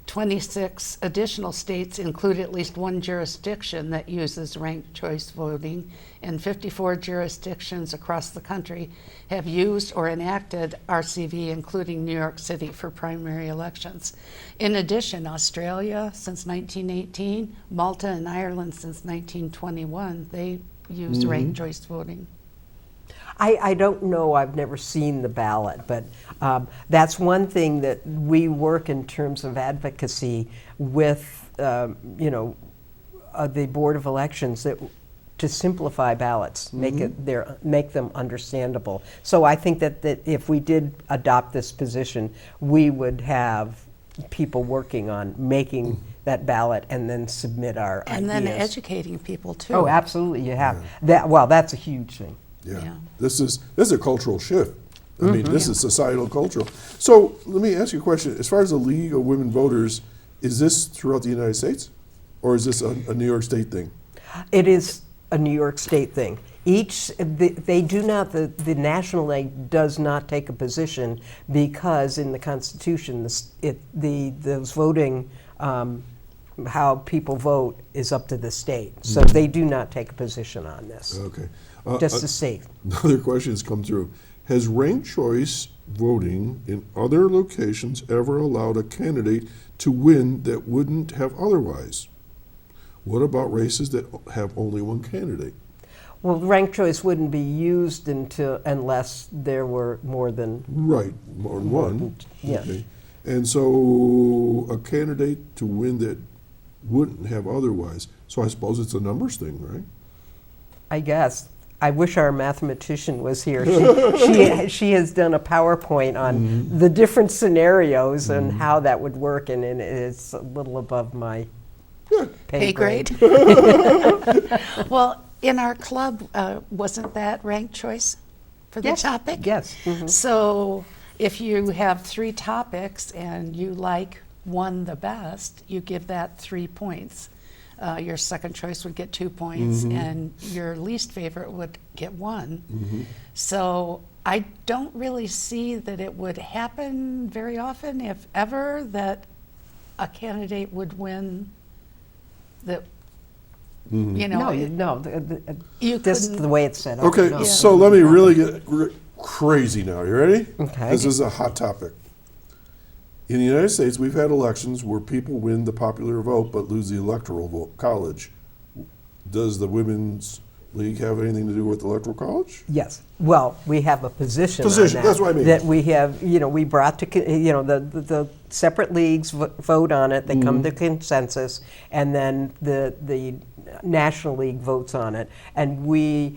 Speaker 11: 26 additional states include at least one jurisdiction that uses ranked choice voting, and 54 jurisdictions across the country have used or enacted RCV, including New York City, for primary elections. In addition, Australia since 1918, Malta and Ireland since 1921, they use ranked choice voting.
Speaker 10: I don't know, I've never seen the ballot, but that's one thing that we work in terms of advocacy with, the Board of Elections to simplify ballots, make them understandable. So I think that if we did adopt this position, we would have people working on making that ballot and then submit our
Speaker 11: And
Speaker 10: ideas.
Speaker 11: then educating people too.
Speaker 10: Oh, absolutely, you have. That. Well, that's a huge thing.
Speaker 4: Yeah. This is a cultural shift. I mean, this is societal cultural. So let me ask you a question. As far as the League of Women Voters, is this throughout the United States, or is this a New York State thing?
Speaker 10: It is a New York State thing. They do not, the National League does not take a position because in the Constitution, those voting, how people vote is up to the state. So they do not take a position on this.
Speaker 4: Okay.
Speaker 10: Just the state.
Speaker 4: Another question has come through. Has ranked choice voting in other locations ever allowed a candidate to win that wouldn't have otherwise? What about races that have only one candidate?
Speaker 10: Well, ranked choice wouldn't be used unless there were more than
Speaker 4: more than one.
Speaker 10: Yeah.
Speaker 4: Okay. And so a candidate to win that wouldn't have otherwise. So I suppose it's a numbers thing, right?
Speaker 10: I guess. I wish our mathematician was here. She has done a PowerPoint on the different scenarios and how that would work, and it's a little above my pay grade.
Speaker 11: Well, in our club, wasn't that ranked choice for the topic?
Speaker 10: Yes.
Speaker 11: So if you have 3 topics and you like one the best, you give that 3 points. Your second choice would get 2 points, and your least favorite would get 1. So I don't really see that it would happen very often, if ever, that a candidate would win that, you know.
Speaker 10: This is the way it's set up.
Speaker 4: Okay, so let me really get crazy now. You ready?
Speaker 10: Okay.
Speaker 4: This is a hot topic. In the United States, we've had elections where people win the popular vote but lose the electoral college. Does the Women's League have anything to do with the electoral college?
Speaker 10: Yes. Well, we have a position on that.
Speaker 4: That's what I mean.
Speaker 10: That we have, we brought to, the separate leagues vote on it. They come to consensus, and then the National League votes on it. And we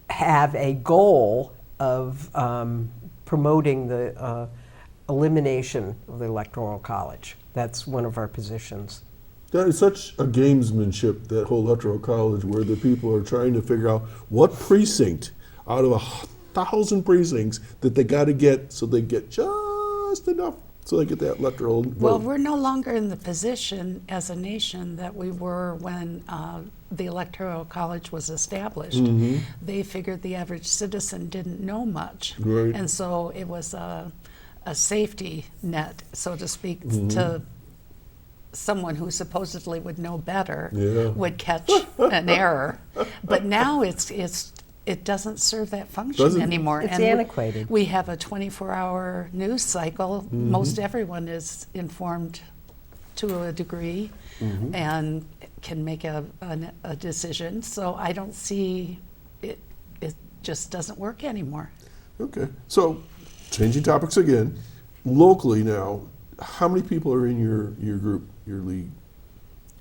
Speaker 10: have a goal of promoting the elimination of the electoral college. That's one of our positions.
Speaker 4: That is such a gamesmanship, that whole electoral college, where the people are trying to figure out what precinct out of 1,000 precincts that they got to get, so they get just enough so they get that electoral vote.
Speaker 11: Well, we're no longer in the position as a nation that we were when the Electoral College was established. They figured the average citizen didn't know much.
Speaker 4: Right.
Speaker 11: And so it was a safety net, so to speak, to someone who supposedly would know better would catch an error. But now it's it doesn't serve that function
Speaker 4: Doesn't-
Speaker 11: anymore.
Speaker 10: It's
Speaker 11: And
Speaker 10: antiquated.
Speaker 11: We have a 24-hour news cycle.
Speaker 4: Mm-hmm.
Speaker 11: Most everyone is informed to a degree
Speaker 4: Mm-hmm.
Speaker 11: and can make a decision. So I don't see it. It just doesn't work anymore.
Speaker 4: Okay, so changing topics again. Locally now, how many people are in your group, your league?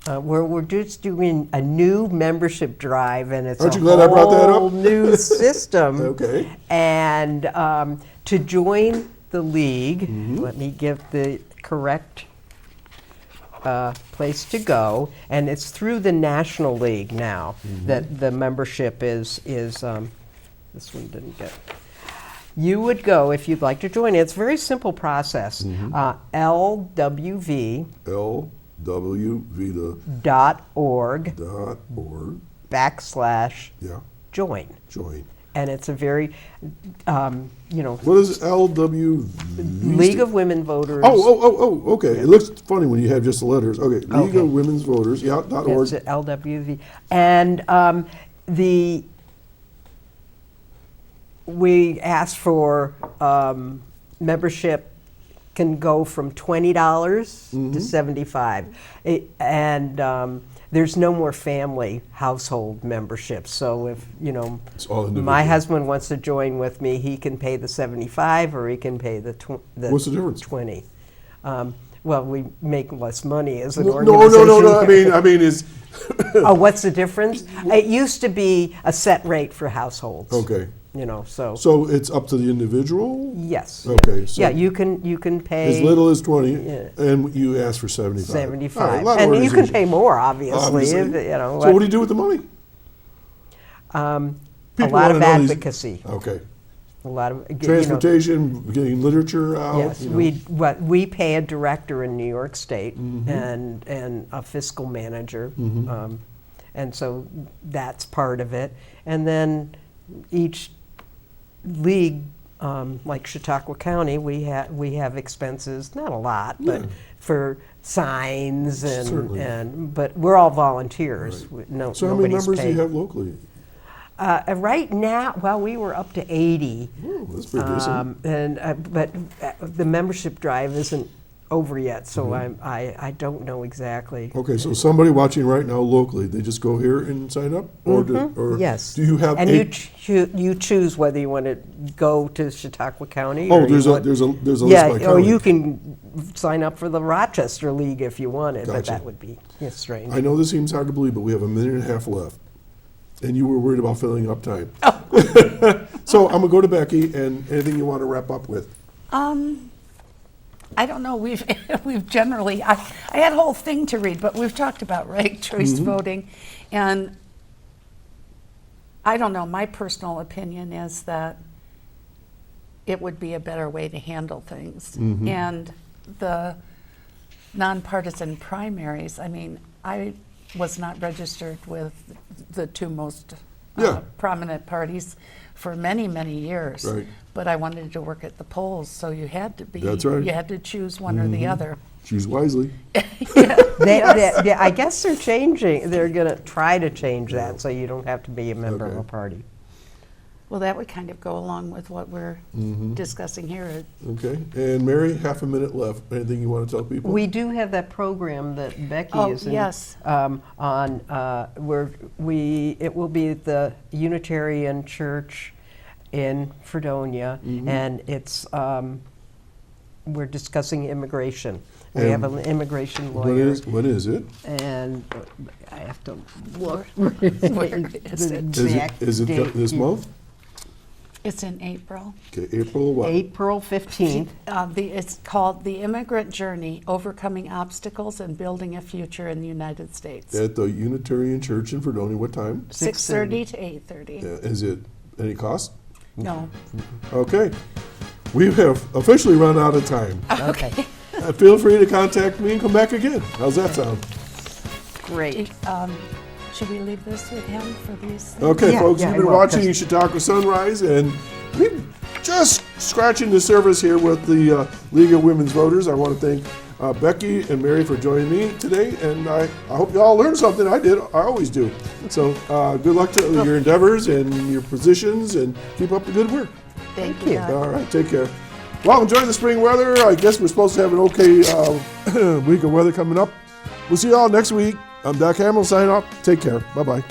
Speaker 10: We're just doing a new membership drive, and it's
Speaker 4: Aren't
Speaker 10: a
Speaker 4: you glad I brought that up?
Speaker 10: whole new system.
Speaker 4: Okay.
Speaker 10: And to join the league,
Speaker 4: Mm-hmm.
Speaker 10: let me give the correct place to go, and it's through the National League now
Speaker 4: Mm-hmm.
Speaker 10: that the membership is. This one didn't get. You would go if you'd like to join. It's a very simple process.
Speaker 4: Mm-hmm.
Speaker 10: LWV.org
Speaker 4: LWV.org.
Speaker 10: /join.
Speaker 4: Join.
Speaker 10: And it's a very,
Speaker 4: What is LWV?
Speaker 10: League of Women Voters.
Speaker 4: Oh, okay. It looks funny when you have just the letters. Okay, League
Speaker 10: Okay.
Speaker 4: of Women's Voters, yeah, .org.
Speaker 10: That's it, LWV. And we asked for membership can go from $20 to $75. There's no more family household memberships. So if,
Speaker 4: It's all individual.
Speaker 10: my husband wants to join with me, he can pay the 75 or he can pay the
Speaker 4: What's the difference?
Speaker 10: 20. Well, we make less money as an
Speaker 4: No,
Speaker 10: organization.
Speaker 4: I mean, is
Speaker 10: Oh, what's the difference? It used to be a set rate for households.
Speaker 4: okay.
Speaker 10: So
Speaker 4: So it's up to the individual.
Speaker 10: yes.
Speaker 4: Okay, so
Speaker 10: Yeah, you can pay
Speaker 4: as little as 20,
Speaker 10: Yeah.
Speaker 4: and you ask for 75.
Speaker 10: 75,
Speaker 4: All right, a lot of
Speaker 10: and you can
Speaker 4: organizations.
Speaker 10: pay more, obviously.
Speaker 4: Obviously.
Speaker 10: If,
Speaker 4: So what do you do with the money?
Speaker 10: a
Speaker 4: People
Speaker 10: lot
Speaker 4: wanna
Speaker 10: of
Speaker 4: know these-
Speaker 10: advocacy.
Speaker 4: Okay.
Speaker 10: A lot of
Speaker 4: Transportation, getting literature out.
Speaker 10: Yes, we pay a director in New York State
Speaker 4: Mm-hmm.
Speaker 10: and a fiscal manager, and so that's part of it. And then each league, like Chautauqua County, we have expenses, not a lot, but for signs
Speaker 4: Certainly.
Speaker 10: but we're all volunteers. No,
Speaker 4: So how many
Speaker 10: nobody's
Speaker 4: members do you
Speaker 10: paid.
Speaker 4: have locally?
Speaker 10: Right now, well, we were up to 80.
Speaker 4: Oh, that's pretty decent.
Speaker 10: But the membership drive isn't over yet, so
Speaker 4: Mm-hmm.
Speaker 10: I don't know exactly.
Speaker 4: Okay, so somebody watching right now locally, they just go here and sign up? Or
Speaker 10: Yes.
Speaker 4: do you have
Speaker 10: And
Speaker 4: a...
Speaker 10: you choose whether you want to go to Chautauqua County.
Speaker 4: Oh,
Speaker 10: or
Speaker 4: there's
Speaker 10: you
Speaker 4: a
Speaker 10: want-
Speaker 4: there's a list
Speaker 10: yeah,
Speaker 4: by
Speaker 10: or
Speaker 4: county.
Speaker 10: you can sign up for the Rochester League if you wanted, but
Speaker 4: Gotcha.
Speaker 10: that would be strange.
Speaker 4: I know this seems hard to believe, but we have a minute and a half left. And you were worried about filling up time.
Speaker 10: Oh.
Speaker 4: So I'm going to go to Becky, and anything you want to wrap up with?
Speaker 11: I don't know. We've generally. I had a whole thing to read, but we've talked about ranked choice voting, and I don't know. My personal opinion is that it would be a better way to handle things, and the nonpartisan primaries. I mean, I was not registered with the two most
Speaker 4: Yeah.
Speaker 11: prominent parties for many, many years.
Speaker 4: Right.
Speaker 11: But I wanted to work at the polls, so you had to be.
Speaker 4: That's right.
Speaker 11: You had to choose one or the other.
Speaker 4: Choose wisely.
Speaker 10: I guess they're changing. They're going to try to change that so you don't have to be a member of
Speaker 4: Okay.
Speaker 10: a party.
Speaker 11: Well, that would kind of go along with what we're discussing here.
Speaker 4: Okay. And Mary, half a minute left. Anything you want to tell people?
Speaker 10: We do have that program that Becky
Speaker 11: Oh,
Speaker 10: is in,
Speaker 11: yes.
Speaker 10: on where it will be at the Unitarian Church in Fredonia, and it's we're discussing immigration. We have an immigration lawyer,
Speaker 4: What is it?
Speaker 10: and I have to look.
Speaker 11: Where is it?
Speaker 4: Is it this month?
Speaker 11: It's in April.
Speaker 4: Okay, April what?
Speaker 10: April 15th.
Speaker 11: It's called The Immigrant Journey, Overcoming Obstacles and Building a Future in the United States.
Speaker 4: At the Unitarian Church in Fredonia. What time?
Speaker 11: 6:30 to 8:30.
Speaker 4: Is it any cost?
Speaker 11: No.
Speaker 4: Okay. We have officially run out of time.
Speaker 10: Okay,
Speaker 4: Feel free to contact me and come back again. How's that sound?
Speaker 10: great.
Speaker 11: Should we leave this with him for these things?
Speaker 4: Okay,
Speaker 10: Yeah,
Speaker 4: folks,
Speaker 10: yeah,
Speaker 4: you've been
Speaker 10: well,
Speaker 4: watching
Speaker 10: 'cause-
Speaker 4: Chautauqua Sunrise, and we're just scratching the surface here with the League of Women's Voters. I want to thank Becky and Mary for joining me today, and I hope you all learned something. I did. I always do. So good luck to your endeavors and your positions, and keep up the good work.
Speaker 11: Thank you.
Speaker 4: All right, take care. Well, enjoy the spring weather. I guess we're supposed to have an okay week of weather coming up. We'll see you all next week. I'm Doc Hamels signing off. Take care. Bye-bye.